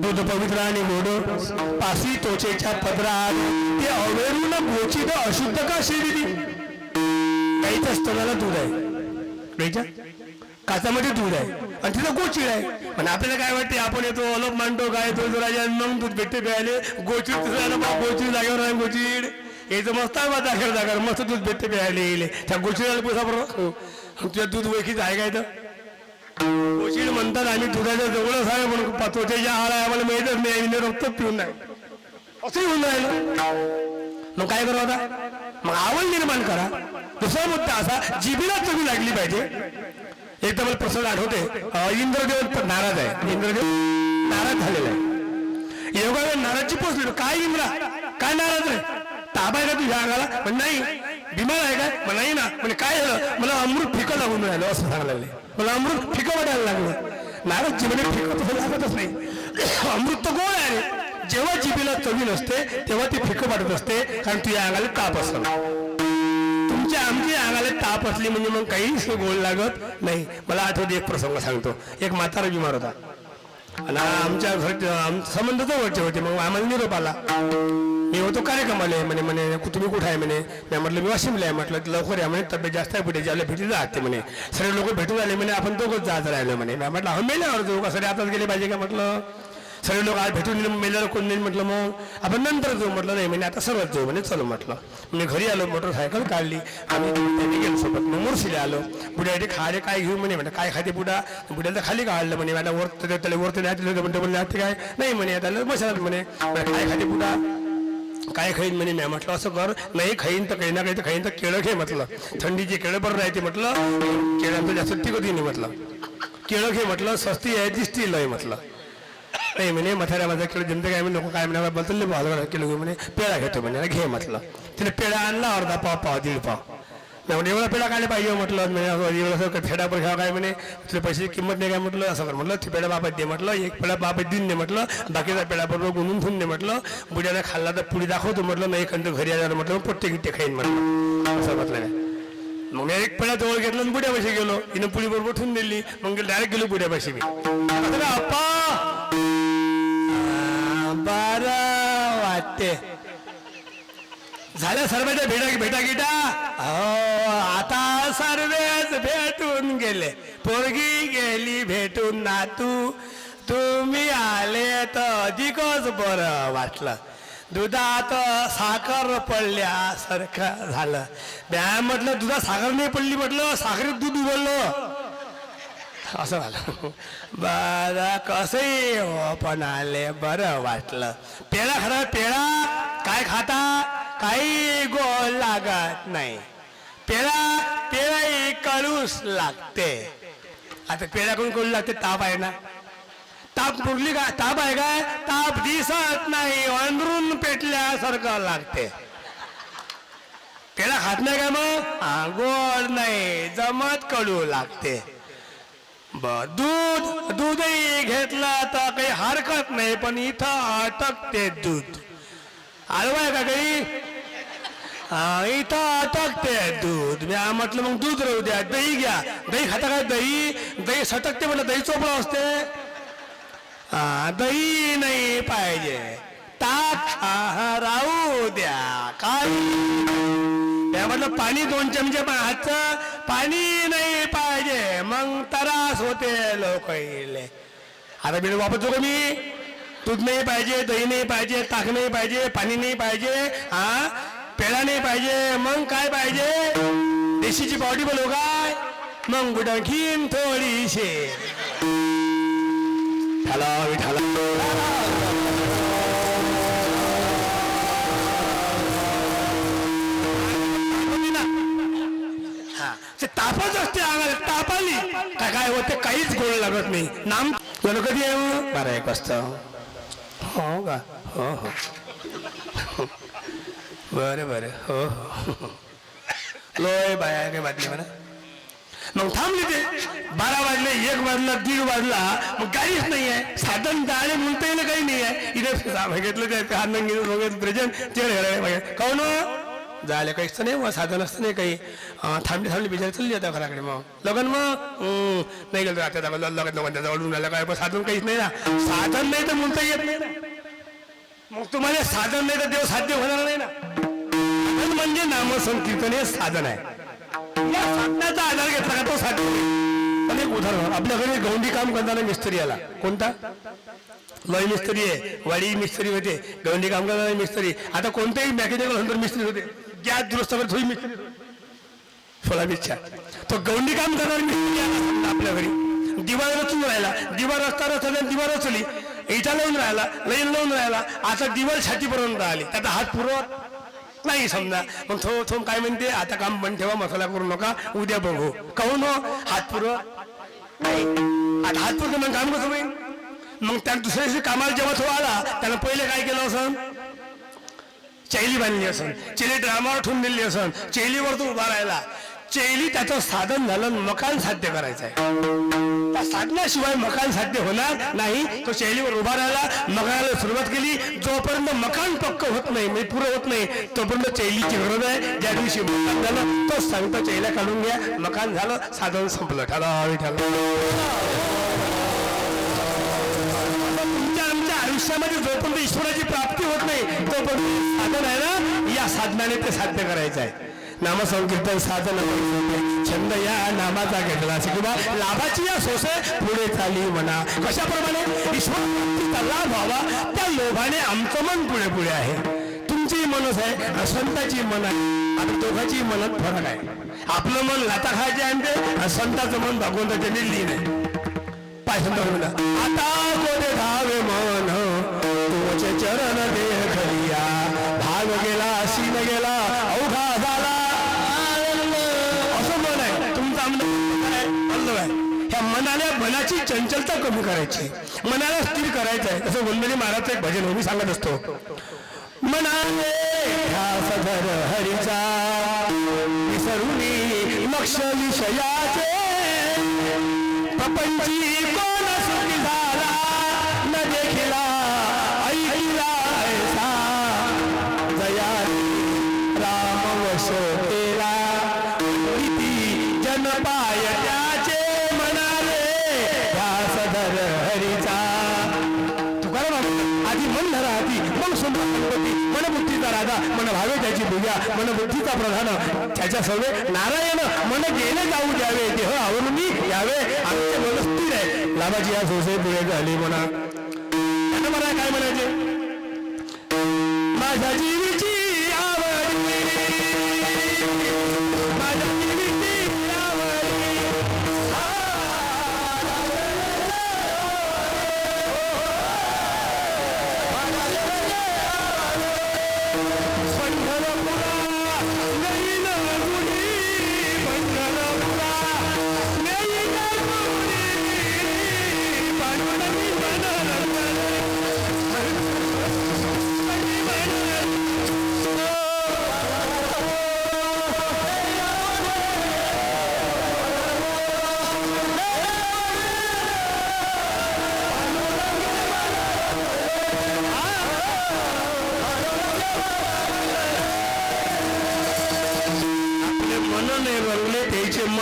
दूध पवित्र आणि गोड पासी तोचेच्या पदरात ते अवेरून गोचित अशुद्ध का शेरी. गाईच्या स्तनाला दूध आहे, गाईच्या काचामध्ये दूध आहे आणि तिथं गोचिड आहे. पण आपल्याला काय वाटते, आपण येतो अलोप मांडतो काय तो राजा, मग दूध भेटते प्यायले. गोचिड गोचिड जागेवर आहे. गोचिड यायचं मस्त आहे बा, जागेवर जागा मस्त दूध भेटते प्यायला येईल. त्या गोचिडाला पैसा बरोबर तुझ्या दूध वैकीच आहे काय? तर गोचिड म्हणतात आम्ही दुधाच्या जवळच आहे, पण त्वचेच्या आहार आहे आम्हाला मिळतच नाही, आम्ही रक्त पिऊन नाही असंही होऊन राहिलं. मग काय करू आता? मग आवड निर्माण करा. दुसरा मुद्दा असा, जिभेला चवी लागली पाहिजे. एकदा मला प्रसंग आठवते, इंद्रदेव नाराज आहे. इंद्रदेव नाराज झालेला आहे. योगा नाराजची पोचली. काय इंद्रा काय नाराज आहे? ताबा आहे का तुझ्या अंगाला? पण नाही. बिमार आहे काय? पण नाही ना. म्हणजे काय झालं? मला अमृत फिकं लागून राहिलं असं सांगायला. मला अमृत फिकं वाटायला लागलं. नाराज जिभेने फिकं तसं लागतच नाही. अमृत तर गोड आहे. जेव्हा जिभेला चवी नसते तेव्हा ती फिकं वाटत असते, कारण तुझ्या अंगाला ताप असतो. तुमच्या आमच्या अंगाला ताप असली म्हणजे मग काहीच गोड लागत नाही. मला आठवते एक प्रसंग सांगतो. एक म्हातारा बिमार होता आणि आमच्या घर संबंध जवळचे होते. मग आम्हाला निरोप आला. मी होतो कार्यक्रमाला. म्हणे तुम्ही कुठं आहे? म्हणे मी म्हटलं मी वाशिमला आहे. म्हटलं लवकर या. म्हणे तब्येत जास्त आहे पुढे ज्याला भेटी जाते. म्हणे सगळे लोक भेटून आले. म्हणे आपण दोघंच जात राहिलो. म्हणे म्हटलं हा मेल्यावर जाऊ का? सगळे आताच गेले पाहिजे का? म्हटलं सगळे लोक आज भेटून मेल्यावर कोण नाही. म्हटलं मग आपण नंतर जाऊ. म्हटलं नाही. म्हणे आता सर्वच जाऊ. म्हणे चलो. म्हटलं मी घरी आलो, मोटरसायकल काढली आम्ही त्यांनी गेलो सोबत. मग मुरशीला आलो. बुड्यासाठी खाले काय घेऊ? म्हणे काय खाते बुडा? बुड्याला खाली काढलं. म्हणे मला वरती त्याला वरती न्यायचं म्हणतो. म्हणले काय? नाही म्हणे आता बसायला. म्हणे काय खाते बुडा? काय खाईन? म्हणे मी म्हटलं असं कर, नाही खाईन तर काही ना काही तर खाईन तर केळं घे. म्हटलं थंडीचे केळं बरं राहते. म्हटलं केळ्यांचं जास्त टिकत नाही. म्हटलं केळं घे. म्हटलं स्वस्ती आहे दिसतील आहे. म्हटलं नाही म्हणे मथाऱ्या माझा केळं जमते काय? लोक काय म्हणा बदलले भाव केलं घेऊ. म्हणे पेढा घेतो. म्हणे घे. म्हटलं तिने पेढा आणला, अर्धा पाव 1.5 पाव. म्हणजे एवढा पेढा काय पाहिजे? म्हटलं म्हणजे फेडा पण घ्या काय? म्हणे तुला पैशाची किंमत नाही काय? म्हटलं असं कर. म्हटलं ती पेढा बापात दे. म्हटलं एक पेढा बापात देऊन दे. म्हटलं बाकीचा पेढा बरोबर गुंडून ठेवून दे. म्हटलं बुड्याला खाल्ला तर पुढे दाखवतो. म्हटलं नाही एखादं घरी आल्यावर म्हटलं पोट्टे गिट्टे खाईन. म्हटलं असं म्हटलं नाही. मग मी एक पेढा जवळ घेतला आणि बुड्यापाशी गेलो. हिनं पुढी बरोबर ठेवून दिली. मग डायरेक्ट गेलो बुड्यापाशी. मी अप्पा बरं वाटते झाल्या सर्वांच्या भेटा गिटा. हो आता सर्वच भेटून गेले. पोरगी गेली भेटून नातू. तुम्ही आले तर अधिकच बरं वाटलं. दुधात साखर पडल्यासारखं झालं. म्या म्हटलं दुधात साखर नाही पडली. म्हटलं साखरेत दूध उघडलं. असं झालं. बरं कसंही हो पण आले बरं वाटलं. पेढा खरा पेढा काय खाता काही गोड लागत नाही. पेढाही कडूस लागते. आता पेढा कोण कडू लागते? ताप आहे ना. ताप पुरली का? ताप आहे काय? ताप दिसत नाही अंदरून पेटल्यासारखं लागते. पेढा खात नाही काय मग? गोड नाही जमत कडू लागते. दूधही घेतलं तर काही हरकत नाही पण इथं अटकते दूध. आडवं आहे का काही? इथं अटकते दूध. मी म्हटलं मग दूध राहू द्या. दही घ्या. दही खाता काय? दही सटकते म्हटलं. दही चोपडा असते. दही नाही पाहिजे. ताक राहू द्या. काय म्हटलं? पाणी 2 चमचे हातचं पाणी नाही पाहिजे. मग त्रास होते लोक. आता बिल वापरतो का मी? दूध नाही पाहिजे, दही नाही पाहिजे, ताक नाही पाहिजे, पाणी नाही पाहिजे, पेढा नाही पाहिजे. मग काय पाहिजे? देशीची पावडी बोलू काय? मग गुडखीन थोडीशी ठाला विठाला. तापच असते अंगाला. ताप आली काय काय होते? काहीच गोड लागत नाही. नाम गणपती आहे मग 12-1 वाजता. हो का? हो हो बरं बरं. हो हो लोय बाया काय बातमी म्हणा. मग थांबली ते. 12 वाजले, 1 वाजला, 1:30 वाजला. मग काहीच नाही आहे. साधन जाणे म्हणता येईल काही नाही आहे. इथे घेतलं ते हात प्रेझेंट तिकडे काऊन झाले काहीच नाही. मग साधन असतं नाही काही. थांबली बिचार चालली आता घराकडे. मग लग्न मग नाही गेलं आता लग्न जवळून राहिलं काय. पण साधन काहीच नाही ना. साधन नाही तर म्हणता येत नाही ना. मग तुम्हाला साधन नाही तर देव साध्य होणार नाही ना. साधन म्हणजे नामसंकीर्तन हे साधन आहे. या साधनाचा आधार घेतला का तो साध्य. पण एक उदाहरण, आपल्याकडे गौंडी काम करताना मिस्त्री आला. कोणता? लय मिस्त्री आहे. वाडी मिस्त्री होते. गौंडी काम करणारे मिस्त्री. आता कोणत्याही मेकॅनिकल मिस्त्री होते. गॅस दुरुस्त करत होई मिस्त्री सोलाबीच्या. तो गौंडी काम करणारे मिस्त्री आला आपल्या घरी. दिवा रचून राहिला. दिवा रचता रचता दिवा रचली. इटा लावून राहिला. लाईन लावून राहिला. आता दिवाळ छातीपर्यंत राहिली. त्याचा हात पुरवत नाही समजा. मग थोडं काय म्हणते? आता काम बंद ठेवा, मसाला करू नका, उद्या बघू. कहून हात पुरवत नाही. आता हात पुरवत मग काम कसं होईल? मग त्यानं दुसऱ्या दिवशी कामाला जेव्हा तो आला त्यानं पहिले काय केलं असं? चैली बांधली असन. चैली ड्रामावर ठेवून दिली असन. चैलीवर तो उभा राहिला. चैली त्याचं साधन झालं. मकान साध्य करायचं आहे. त्या साधनाशिवाय मकान साध्य होणार नाही. तो चैलीवर उभा राहिला. मकानाला सुरुवात केली. जोपर्यंत मकान पक्क होत नाही, म्हणजे पुरं होत नाही, तोपर्यंत चैलीची गरज आहे. ज्या दिवशी मकान झालं तोच सांगतो चैल्या काढून घ्या. मकान झालं, साधन संपलं. ठरावी आमच्या आयुष्यामध्ये जोपर्यंत ईश्वराची प्राप्ती होत नाही तोपर्यंत साधन आहे ना. या साधनाने ते साध्य करायचं आहे. नामसंकीर्तन साधन. छंद या नामाचा घेतला असे किंवा लाभाची या सोसे पुढे चाली म्हणा. कशाप्रमाणे? ईश्वर प्राप्तीचा लाभ व्हावा त्या लोभाने आमचं मन पुढे पुढे आहे. तुमची मनच आहे, संताची मन आहे. आता दोघांची मनात फरक आहे. आपलं मन लाता खायचे आणते, संताचं मन भगवंताच्या लीन आहे. पाय संत आता गोदे धावे मन तुझे चरण देखलिया. भाग गेला सीन गेला अवघा झाला. असं मन आहे तुमचं. ह्या मनाची चंचलता कमी करायची, मनाला स्थिर करायचं आहे. असं वंदनी महाराजचं एक भजन मी सांगत असतो. मनाने ध्यास धर हरीचा विसरुनी लक्ष विषयाचे. प्रपंची कोण सुखी झाला न देखिला ऐकिला ऐसा. जया राम वश केला किती जन पाय त्याचे. म्हणाले ध्यास धर हरीचा. तुकाराम आधी मन धरा हाती मग सुंदर गणपती. मनबुद्धीचा राजा मन भावे त्याची पूजा. मनबुद्धीचा प्रधान त्याच्या सवे नारायण. मन गेले जाऊ द्यावे देह आवरून यावे. आमचे मन स्थिर आहे. लाभाची या सोसे पुढे झाली म्हणा. त्यांना मला काय म्हणायचे? माझ्या जीवीची आवडी, माझ्या जीवीची आवडी.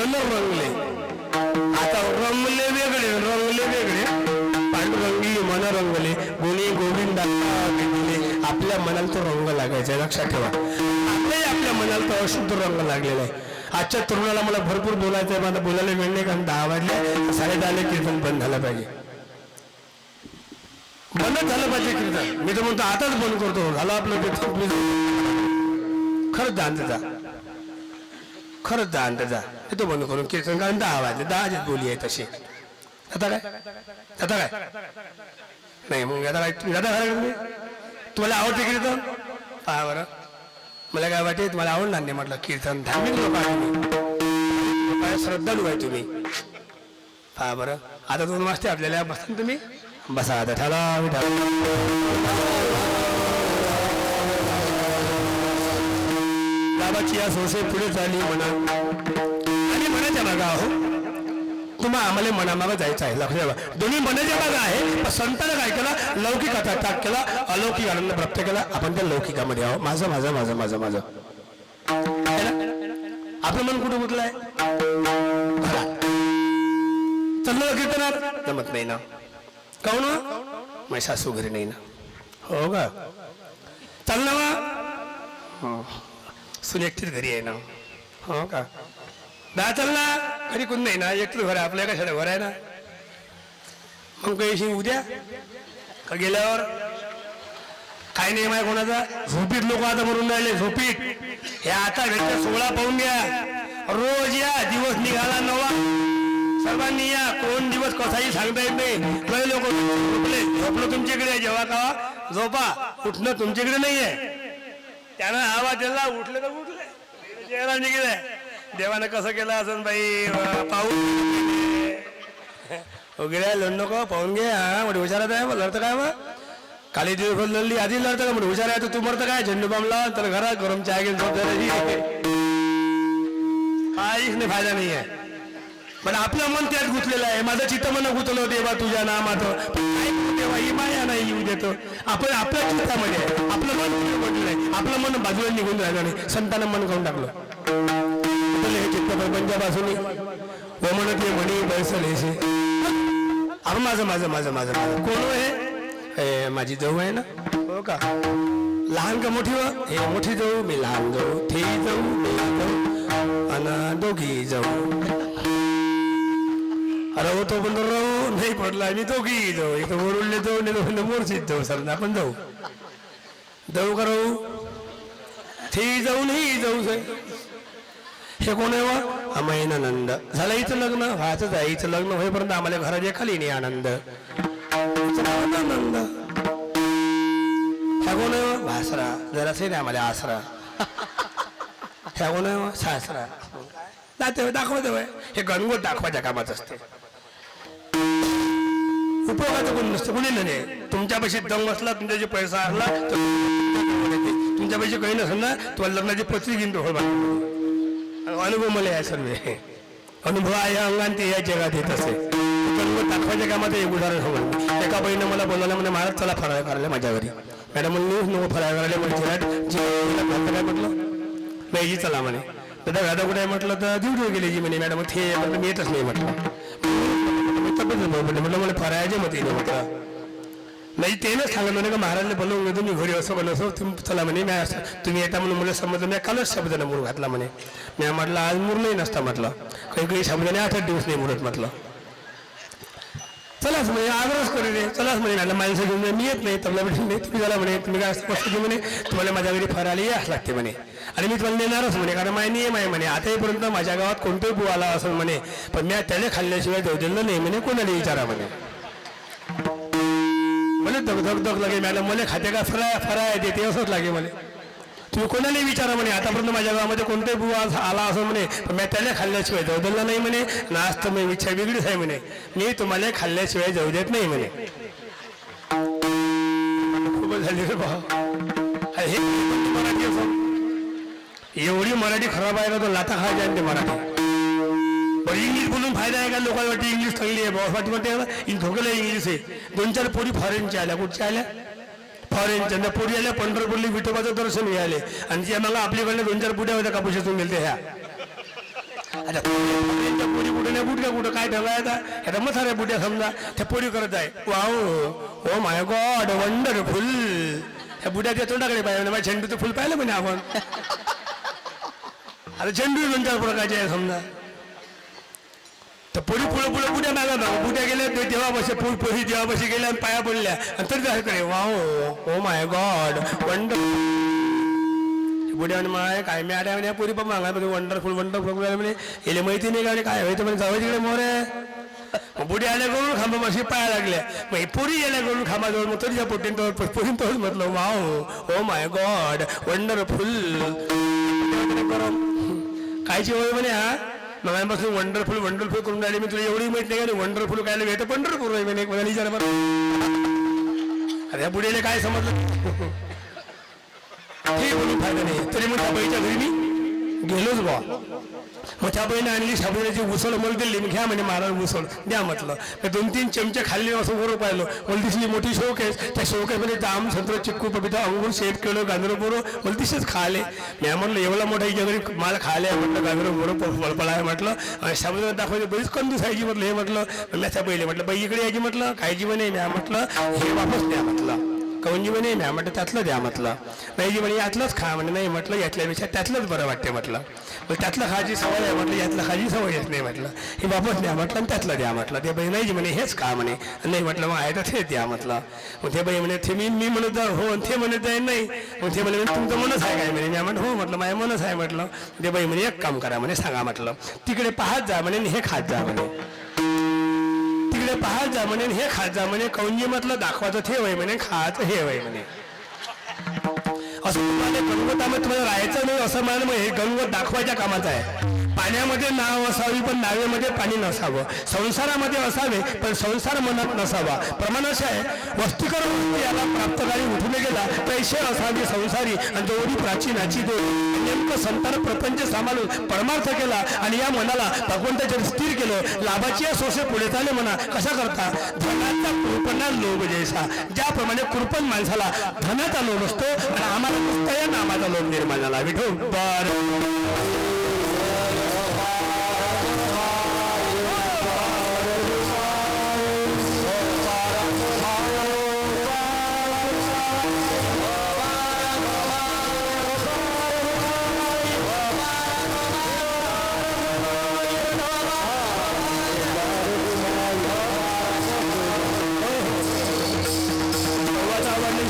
मन रंगले. आता रंगले वेगळे पांडुरंगी मन रंगले गुणी गोविंदाला दिले. आपल्या मनाला तो रंग लागायचा लक्षात ठेवा. आपल्या मनाला तो अशुद्ध रंग लागलेला आहे. आजच्या तरुणाला मला भरपूर बोलायचं आहे. मला बोलायला वेळ नाही कारण 10 वाजले 10:30 कीर्तन बंद झालं पाहिजे. बंदच झालं पाहिजे कीर्तन. मी तर म्हणतो आताच बंद करतो. झालं आपलं कीर्तन. प्लीज खरंच जा अंत जा तो बंद करून कीर्तन कारण 10 वाजले. 10 बोली आहे तशी. आता काय नाही मग आता काय तुम्हाला आवडते कीर्तन पहा बरं. मला काय वाटते तुम्हाला आवडणार नाही म्हटलं कीर्तन. धार्मिक लोक आहे श्रद्धाळू आहे तुम्ही. पहा बरं आता 2 वाजते आपल्याला बसा तुम्ही बसा आता ठेला. बाबाची या सोसे पुढे चालली म्हणा आणि मनाच्या मागा आहो. तुम्हाला आम्हाला मनामागं जायचं आहे. लक्ष ठेवा दोन्ही मनाच्या मागं आहे. पण संतांना काय केलं लौकिकाचा त्याग केला. अलौकिक आनंद प्राप्त केला. आपण त्या लौकिकामध्ये आहो. माझं माझं माझं माझं माझं आपलं मन कुठं गुंतलंय. चाललं कीर्तनात जमत नाही ना. काहून माझी सासू घरी नाही ना. हो का चाललं मग सून एकटीच घरी आहे ना. हो का दा चाल ना घरी कोण नाही ना. एकटीच घर आहे आपल्या कशाला घर आहे ना. मग काही उद्या का गेल्यावर काय नाही माय कोणाचा. झोपीत लोक आता म्हणून राहिले झोपीत. हे आता घरच्या 16 पाहून घ्या. रोज या दिवस निघाला नवा. सर्वांनी या. कोण दिवस कसाही सांगता येत नाही. काही लोक झोपले झोपलं तुमच्याकडे जेव्हा का झोपा. उठणं तुमच्याकडे नाही आहे. त्यानं आवाज दिला उठले तर उठले. चेहरा निघले. देवानं कसं केलं असं बाई पाहून वगैरे लढ नको पाहून घे. हा म्हणजे हुशारात आहे मग लढतं काय मग काली दिवस लढली आधी लढतं का म्हणजे हुशार आहे. तू मरतं काय झेंडू बांबला तर घरात गरम चहा घेऊन झोपण्याची काहीच नाही फायदा नाही आहे. पण आपलं मन त्यात गुंतलेलं आहे. माझं चित्त मन गुंतलं देवा तुझ्या नामाचं. देवा ही माया नाही येऊ देतो. आपण आपल्या चित्तामध्ये आहे. आपलं मन म्हटलेलं आहे. आपलं मन बाजूला निघून राहिलं नाही. संतानं मन करून टाकलं. हे चित्त प्रपंचापासून व म्हणत हे म्हणी बैसलेसे. अरे माझं माझं माझं माझं माझं कोण हे माझी जाऊ आहे ना. हो का लहान का मोठी व हे मोठी जाऊ मी लहान जाऊ. ते जाऊ मी जाऊ आणि दोघी जाऊ. अरे हो तो पण राहू नाही पडला मी दोघी जाऊ. एक वरुळले जाऊ नाही मोरशीत जाऊ. सर आपण जाऊ जाऊ का राहू. ते जाऊ नाही जाऊ साहेब. हे कोण आहे वा अमैन आनंद. झालं हिचं लग्न व्हायचं आहे. हिचं लग्न होईपर्यंत आम्हाला घराच्या खाली नाही आनंद. आनंद ह्या कोण आहे वा भासरा जरासे नाही आम्हाला आसरा. ह्या कोण आहे वा सासरा. दाखवत हे गणगोत दाखवायच्या कामात असते. उपयोगाचं कोण नसतं. कोणी नाही. तुमच्यापाशी दम असला तुमच्याशी पैसा असला तर तुमच्यापाशी काही नसेल ना तुम्हाला लग्नाची पत्री घेऊन हो. अनुभव मला आहे सर्व. अनुभव आहे अंगान ते या जगात येत असे. दाखवायच्या कामात एक उदाहरण हवं. एका बहिणीनं मला बोलायला म्हणजे महाराज चला फराळ करायला माझ्या घरी. मॅडम म्हणून नको फराळ करायला म्हणजे काय म्हटलं नाही जी चला म्हणे. दादा गादा कुठे आहे म्हटलं तर ड्युटीवर गेली जी म्हणे. मॅडम ते म्हटलं मी येतच नाही म्हटलं. म्हटलं मला फराळाचे मत येईल म्हटलं. नाही ते नाही सांगत म्हणे का महाराजने बोलवून घेतो मी घरी असं पण असं तुम्ही चला म्हणे. तुम्ही येता म्हणून मला समजलं. मी कालच शब्दाने मूर घातला म्हणे. मी म्हटलं आज मूर नाही नसता म्हटलं. काही शब्दाने 8 दिवस नाही मुरत म्हटलं. चलाच म्हणे आग्रह करू दे. चलाच म्हणे मॅडम माणसं घेऊन मी येत नाही तबला भेटून नाही. तुम्ही झाला म्हणे तुम्ही काय असं म्हणे तुम्हाला माझ्या घरी फरायला याच लागते म्हणे. आणि मी तुम्हाला देणारच म्हणे कारण माझा नियम आहे म्हणे. आतापर्यंत माझ्या गावात कोणतंही बुवा आला असं म्हणे पण मी त्याला खाल्ल्याशिवाय जाऊ दिलं नाही म्हणे. कोणाला विचारा म्हणे. मला धग लागे मॅडम मला खाते का फराय देते असंच लागे मला. तुम्ही कोणालाही विचारा म्हणे आतापर्यंत माझ्या गावामध्ये कोणताही बुवा आला असं म्हणे पण मी त्याला खाल्ल्याशिवाय जाऊ दिलं नाही म्हणे. नाच तर मी इच्छा वेगळीच आहे म्हणे. मी तुम्हाला खाल्ल्याशिवाय जाऊ देत नाही म्हणे. खूपच झाली रे भाऊ. हे मराठी असं एवढी मराठी खराब आहे ना तो लाथा खायचे आणि ते मराठी. बरं इंग्लिश बोलून फायदा आहे का. लोकांना वाटते इंग्लिश चांगली आहे भाऊ वाटते म्हणते ठोकलं इंग्लिश आहे. 2-4 पोरी फॉरेनच्या आल्या. कुठच्या आल्या फॉरेनच्या. त्या पोरी आल्या पंढरपूरली विठोबाचं दर्शन मिळाले आणि त्या मग आपल्याकडनं 2-4 पुढ्या होत्या कापूस येऊन गेले ह्या आता त्या पोरी कुठे नाही बुटक्या कुठं काय ठेवायचा आता मथाऱ्या बुट्या समजा त्या पोरी करत आहे wow oh my God wonderful ह्या बुट्याच्या तोंडाकडे पाहिजे माझ्या झेंडूचं फुल पाहिलं म्हणे आपण आता झेंडू 2-4 प्रकारचे आहे समजा तर पोरी पुढं बुट्या मागा बुट्या गेल्या देवापाशी पोरी देवापाशी गेल्या आणि पाया पडल्या आणि तरी त्याकडे वाव ओ माय गॉड बुड्या म्हणे माय काय मी आड्या म्हणे पुरी पण मागा वंडरफुल म्हणे गेले माहिती नाही का काय व्हायचं म्हणे जावं तिकडे मोरे बुड्या आल्या करून खांबापाशी पाया लागल्या मग पोरी गेल्या करून खांबाजवळ मग तरी पोटीन पोरीन म्हटलं wow oh my God wonderful कायची वय म्हणे हा मगापासून वंडरफुल करून राहिले मी तुला एवढी माहिती नाही का वंडरफुल काय भेट पंढरपूर आहे म्हणे मला विचार बरं अरे बुड्याला काय समजलं हे बोलून फायदा नाही तरी मग त्या बाईच्या घरी मी गेलोच बा मग त्या बाईने आणली साबुदाण्याची उसळ मला दिली मी घ्या म्हणे महाराज उसळ द्या म्हटलं मी 2-3 चमचे खाल्ले असं बरोबर पाहिलं मला दिसली मोठी शोकेस त्या शोकेसमध्ये जाम संत्र चिक्कू पपिता अंगूर शेप केलं गाजरं पोरं मला दिसेच खाले मी म्हटलं एवढा मोठा हिच्या घरी मला खाले म्हटलं गाजरं पोरं फळफळ आहे म्हटलं साबुदाणा दाखवायची बरीच कंदूस आहे म्हटलं हे म्हटलं मी त्या पहिले म्हटलं बाई इकडे यायची म्हटलं कायची म्हणे मी म्हटलं हे वापस द्या म्हटलं कवनजी म्हणे म्या म्हटलं त्यातलं द्या म्हटलं नाहीजी म्हणे यातलंच खा म्हणे नाही म्हटलं यातल्यापेक्षा त्यातलंच बरं वाटते म्हटलं मग त्यातलं खायची सवय आहे म्हटलं यातलं खायची सवय येत नाही म्हटलं हे वापस द्या म्हटलं आणि त्यातलं द्या म्हटलं ते बाई नाहीजी म्हणे हेच खा म्हणे नाही म्हटलं मग आहे तर ते द्या म्हटलं मग ते बाई म्हणे ते मी म्हणत हो आणि ते म्हणत आहे नाही मग ते म्हणे तुमचं मनच आहे काय म्हणे मी म्हटलं हो म्हटलं माझ्या मनच आहे म्हटलं ते बाई म्हणे एक काम करा म्हणे सांगा म्हटलं तिकडे पाहत जा म्हणे हे खात जा म्हणे तिकडे पाहत जा म्हणे हे खात जा म्हणे कौंजी म्हटलं दाखवायचं ते वय म्हणे खायचं हे वय म्हणे असं तुम्हाला गणगोतामध्ये तुम्हाला राहायचं नाही असं म्हणाल मग हे गणगोत दाखवायच्या कामाचं आहे पाण्यामध्ये नाव असावी पण नावेमध्ये पाणी नसावं संसारामध्ये असावे पण संसार मनात नसावा प्रमाण असं आहे वस्तीकरण याला प्राप्तकारी उठून गेला पैसे असावे संसारी आणि जेवढी प्राचीनाची देव नेमकं संतान प्रपंच सांभाळून परमार्थ केला आणि या मनाला भगवंताच्या स्थिर केलं लाभाची सोसे पुढे चाले म्हणा कशा करता धनाचा कृपणा लोभ जैसा ज्याप्रमाणे कृपण माणसाला धनाचा लोभ असतो आणि आम्हाला नुसतं या नामाचा लोभ निर्माण झाला विठो बर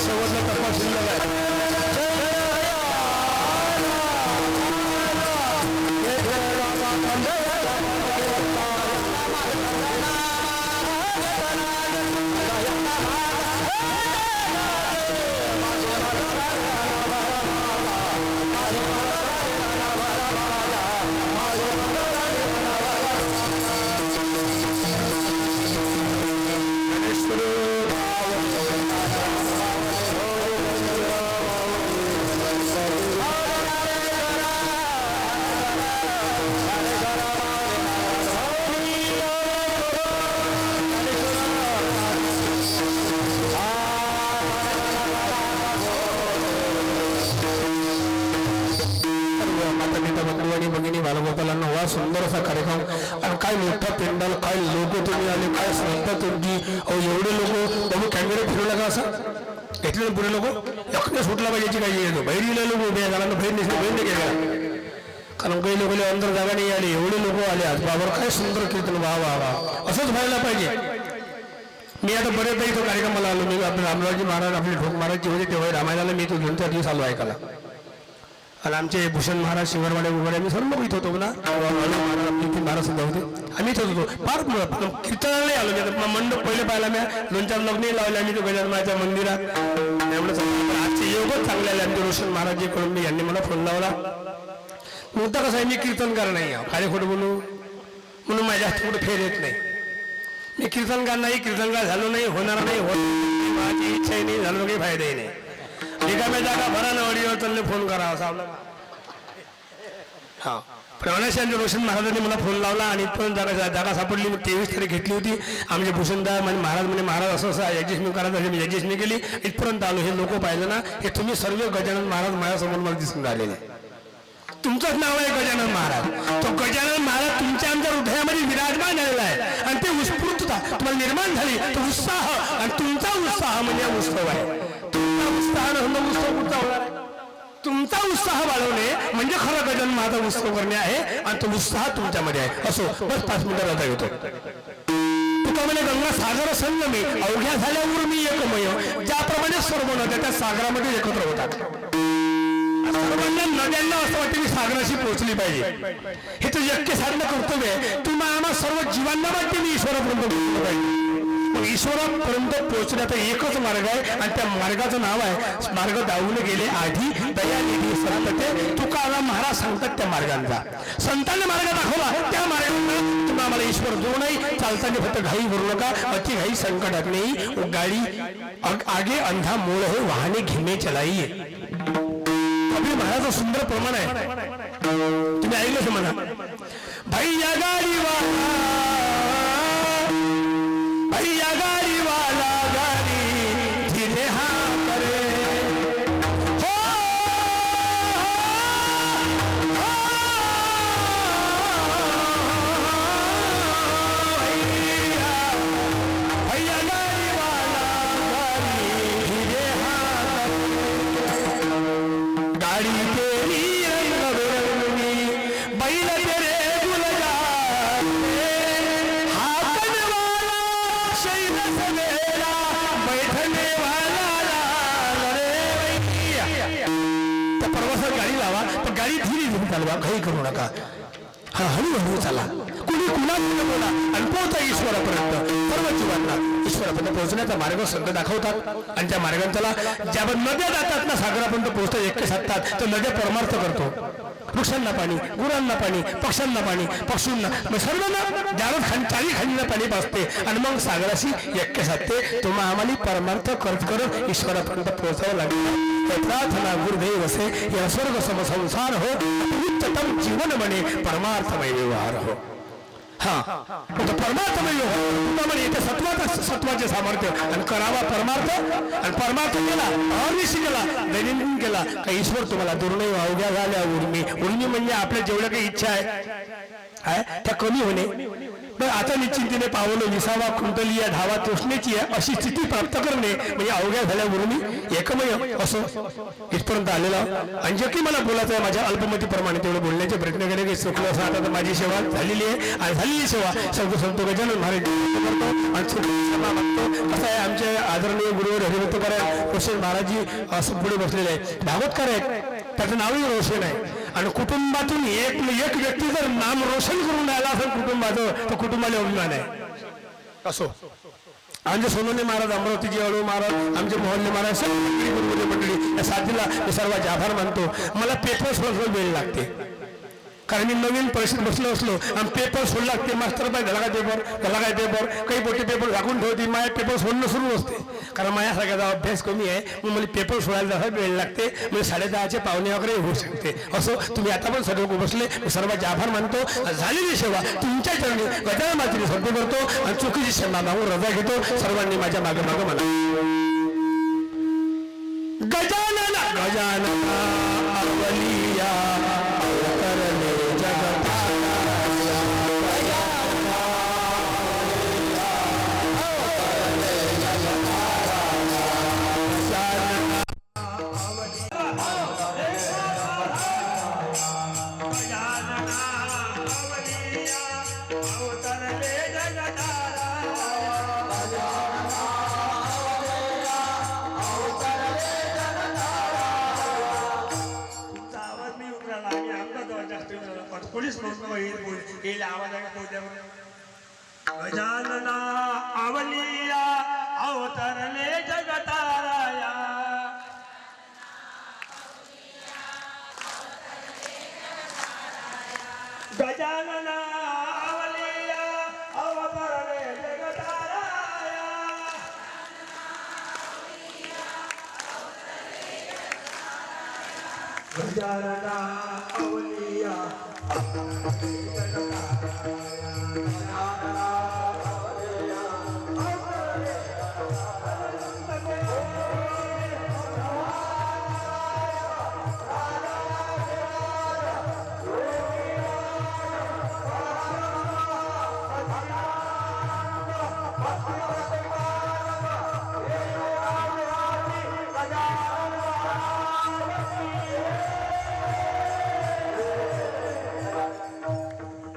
शेवटला टप्पा शिल्लक आहे बालगोपालांना वा सुंदर असा कार्यक्रम आणि काय मोठा पेंडाल काय लोक तुम्ही आले काय श्रद्धा तुमची एवढे लोक तुम्ही कॅमेरे फिरवला का असं घेतले पुढे लोक एकटे सुटला पाहिजे काही येतो बाहेर गेले लोक उभे झाला बाहेर निघले बाहेर नाही गेला कारण काही लोक अंदर जागा नाही आली एवढे लोक आले आज बाबर काय सुंदर कीर्तन वा वा वा असंच व्हायला पाहिजे मी आता बरेचदा इथं कार्यक्रमाला आलो मी आपले रामरावजी महाराज आपले ठोक महाराजची होते तेव्हा रामायणाला मी तो घेऊन त्या दिवस आलो ऐकायला आणि आमचे भूषण महाराज शिवरवाडे उघडे आम्ही सर्व इथं होतो ना महाराज महाराज सुद्धा होते आम्ही इथं होतो फार कीर्तनाला नाही आलो मंडप पहिले पाहिला मी 2-4 लग्नही लावले आम्ही तो गजानमाच्या मंदिरात एवढं आजचे योगच चांगले आले आमचे रोशन महाराज जे कळंबे यांनी मला फोन लावला नव्हता कसं आहे मी कीर्तनकार नाही आहे काय खोटं बोलू म्हणून माझ्या हात कुठं फेर येत नाही मी कीर्तनकार नाही कीर्तनकार झालो नाही होणार नाही होत माझी इच्छाही नाही झालो काही फायदाही नाही रिकाम्या जागा भरा ना वडीवर चालले फोन करा असं आपलं हा प्रवणाशांच्या रोशन महाराजांनी मला फोन लावला आणि इथपर्यंत जागा सापडली मी 23 तारीख घेतली होती आमचे भूषणदार म्हणजे महाराज असं असं ॲडजस्टमेंट करायचं मी ॲडजस्टमेंट केली इथपर्यंत आलो हे लोक पाहिलं ना हे तुम्ही सर्व गजानन महाराज माझ्यासमोर मला दिसून राहिलेले तुमचंच नाव आहे गजानन महाराज. तो गजानन महाराज तुमच्या आमच्या हृदयामध्ये विराजमान झालेला आहे आणि ते उत्स्फूर्तता तुम्हाला निर्माण झाली. तो उत्साह आणि तुमचा उत्साह म्हणजे उत्सव आहे. तुमचा उत्साह नसलं उत्सव कुठचा होणार आहे? तुमचा उत्साह वाढवणे म्हणजे खरं गजानन महाराज उत्सव करणे आहे आणि तो उत्साह तुमच्यामध्ये आहे. असो बस 5 मिनिटं रजा घेतो. तुकामध्ये गंगा सागर संगमे अवघ्या झाल्यावर मी एकमय, ज्याप्रमाणे सर्व नद्या त्या सागरामध्ये एकत्र होतात. सर्वांना नद्यांना असं वाटतं मी सागराशी पोहोचली पाहिजे. हे तर यज्ञ साधनं कर्तव्य आहे. तुम्हा आम्हा सर्व जीवांना वाटते मी ईश्वरापर्यंत पोहोचलो पाहिजे. मग ईश्वरापर्यंत पोहोचण्याचा एकच मार्ग आहे आणि त्या मार्गाचं नाव आहे मार्ग दावून गेले आधी दयानिधी संतते. तुकाराम महाराज सांगतात त्या मार्गांचा. संतांनी मार्ग दाखवला त्या मार्गाने तुम्ही आम्हाला ईश्वर देऊ नाही. चालताना फक्त घाई करू नका, अति घाई संकटात नाही. गाडी आगे अंधा मोड है वाहने घेणे चलाइए. कबीर महाराज सुंदर प्रमाण आहे. तुम्ही ऐकलं म्हणा भैया गाडी वाला, भैया गाडी वाला गाडी धीरे हाँ करे हो, भैया गाडी वाला गाडी धीरे हाँ करे. गाड़ी तेरी रंग बिरंगी बैल तेरे गुलजार, हाकन वाला शैल सवेरा बैठने वाला लाल रे भैया. त्या प्रवासात गाडी लावा पण गाडी धीरे धीरे चालवा, घाई करू नका. हा हळूहळू चाला. कुणी कुणाला बोला आणि पोहोचा ईश्वरापर्यंत. सर्व जीवांना ईश्वरापर्यंत पोहोचण्याचा मार्ग संत दाखवतात आणि त्या मार्गांतला ज्या नद्या जातात ना सागरापर्यंत पोहोचतात एकटे साधतात तर नद्या परमार्थ करतो. वृक्षांना पाणी, गुरांना पाणी, पक्ष्यांना पाणी, पक्षींना सर्वांना ज्याला चारी खांडीला पाणी पाजते आणि मग सागराशी एकटे साधते. तुम्हा आम्हाला परमार्थ करत करत ईश्वरापर्यंत पोहोचावं लागेल. प्रार्थना गुरुदेव असे या स्वर्ग समसंसार हो, उच्चतम जीवन म्हणे परमार्थमय व्यवहार हो. हा परमार्थमय व्यवहार येथे सत्वाचे सामर्थ्य आणि करावा परमार्थ आणि परमार्थ केला अनिशी केला दैनंदिन केला का ईश्वर तुम्हाला दुर्नय अवघ्या झाल्या. उर्मी म्हणजे आपल्या जेवढ्या काही इच्छा आहे त्या कमी होणे. पण आता निश्चिंतीने पावलं विसावा कुंडली या धावा तृष्णेची आहे अशी स्थिती प्राप्त करणे म्हणजे अवघ्या झाल्या उर्मी एकमय असं इथपर्यंत आलेला. आणि जे की मला बोलायचं आहे माझ्या अल्पमतीप्रमाणे तेवढं बोलण्याचे प्रयत्न केले की चुकलं असं. आता तर माझी सेवा झालेली आहे आणि झालेली सेवा संत गजानन महाराज करतो आणि क्षमा मागतो. कसं आहे आमचे आदरणीय गुरुवर हरिभक्त करायला रोशन महाराजजी असं पुढे बसलेले आहे, भागवतकार आहेत, त्याचं नावही रोशन आहे. आणि कुटुंबातून एक व्यक्ती जर नाम रोशन करून राहिला असेल कुटुंबाचं तर कुटुंबाला अभिमान आहे. असो आमचे सोनोने महाराज, अमरावतीचे अळू महाराज, आमचे मोहल्ले महाराज, सगळी मंडळी या साथीला मी सर्वांचे आभार मानतो. मला पेपर सोडून वेळ लागते कारण मी नवीन परिस्थितीत बसलो असलो आणि पेपर सोडला लागते. मास्तर पाय झाला काय पेपर काही मोठे पेपर झाकून ठेवते. माझ्या पेपर सोडणं सुरू असते कारण माझ्या सगळ्याचा अभ्यास कमी आहे. मग मला पेपर सोडायला जसा वेळ लागते. म्हणजे 10:30 पावणे वगैरे होऊ शकते. असो तुम्ही आता पण सर्व बसले मी सर्वांचे आभार मानतो. झालेली सेवा तुमच्या चरणी गजानन मातेने समर्पण करतो आणि चुकीची क्षमा मागून रजा घेतो. सर्वांनी माझ्या मागे म्हणा गजानन गजानन अवलिया अवतरले पोलीस येईल आवाज गजानना आवलिया अवतरले जगताराया. गजानना आवलिया अवतरले जगताराया. गजानना आवलिया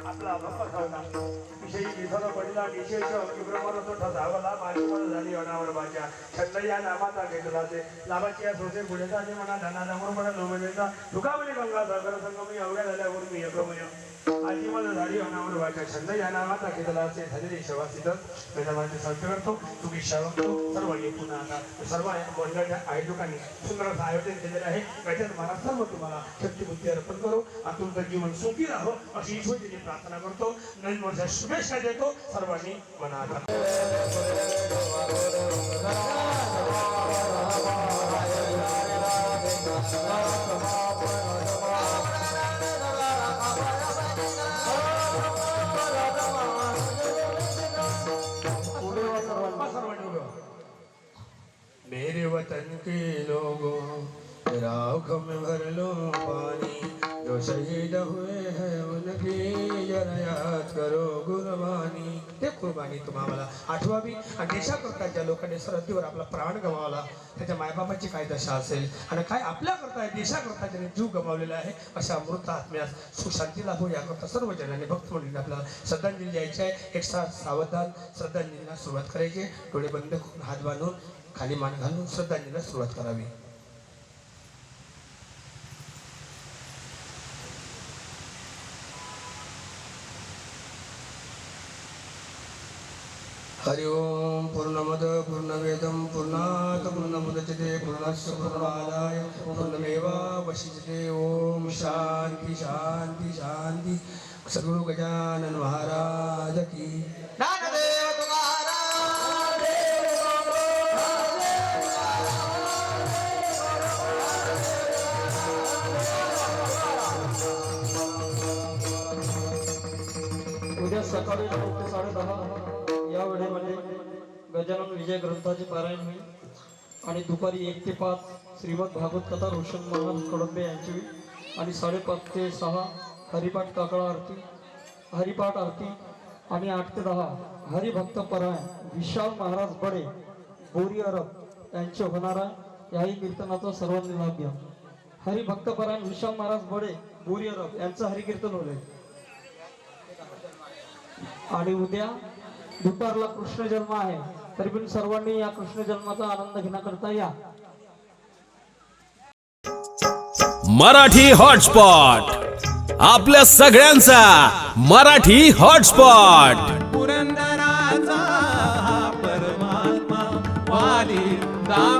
आपला बाप्पा होता विषयी दिसाला पडला निशेष ब्रह्मरथ ठसावला माझी मन झाली अनावर माझ्या छंद या नामाचा घेतला ते लाभाची या सोसे गुढेचा जे म्हणा धनादामोर म्हणा लोभेचा तुकावली गंगा सागर संगमी अवघ्या झाल्यावर मी एकमय माझी मन झाली अनावर माझ्या छंद या नामाचा घेतला असे झालेले शवासित वेदांचे संत करतो तू इच्छा बघतो सर्व ये पुन्हा आता सर्व मंडळाच्या आयोजकांनी सुंदर असं आयोजन केलेलं आहे गजानन महाराज सर्व तुम्हाला शक्ती बुद्धी अर्पण करो तुमचं जीवन सुखी राहो अशी ईश्वरीची प्रार्थना करतो नवीन वर्षात शुभेच्छा देतो सर्वांनी मनात मेरे वतन के लोगों तेरा हुक्म भर लो पानी जो शहीद हुए हैं उनकी जरा याद करो कुर्बानी ते कुर्बानी तुम्हाला आठवावी आणि देशाकरता ज्या लोकांनी सरहद्दीवर आपला प्राण गमावला त्याच्या मायबापाची काय दशा असेल आणि काय आपल्याकरता देशाकरता ज्याने जीव गमावलेला आहे अशा अमृत आत्म्यास सुशांती लाभो याकरता सर्व जणांनी भक्त मंडळींनी आपल्याला श्रद्धांजली द्यायची आहे एक सावधान श्रद्धांजलीला सुरुवात करायची डोळे बंद करून हात बांधून खाली मान घालून श्रद्धांजलीला सुरुवात करावी हरि ओम पूर्णमद पूर्णवेदं पूर्णात् पूर्णमुदच्यते पूर्णस्य पूर्णमादाय पूर्णमेवावशिष्यते ओम शांति शांति शांति सद्गुरु गजानन महाराज की ज्ञानदेव तुकाराम उद्या सकाळी 9 ते 10:30 या वेळेमध्ये गजानन विजय ग्रंथाचे पारायण होईल आणि दुपारी 1 ते 5 श्रीमद भागवत कथा रोशन महाराज कडंबे यांची होईल आणि 5:30 ते 6 हरिपाठ काकळा आरती हरिपाठ आरती आणि 8 ते 10 हरिभक्त परायण विशाल महाराज बडे बोरी अरब यांचे होणार आहे याही कीर्तनाचा सर्वांनी लाभ घ्या हरिभक्त परायण विशाल महाराज बडे बोरी अरब यांचं हरिकीर्तन होईल आणि उद्या दुपारला कृष्ण जन्म आहे तरी पण सर्वांनी या कृष्ण जन्माचा आनंद घेण्याकरता या मराठी हॉटस्पॉट आपल्या सगळ्यांचा मराठी हॉटस्पॉट पुरंदराचा हा परमात्मा वाली दाम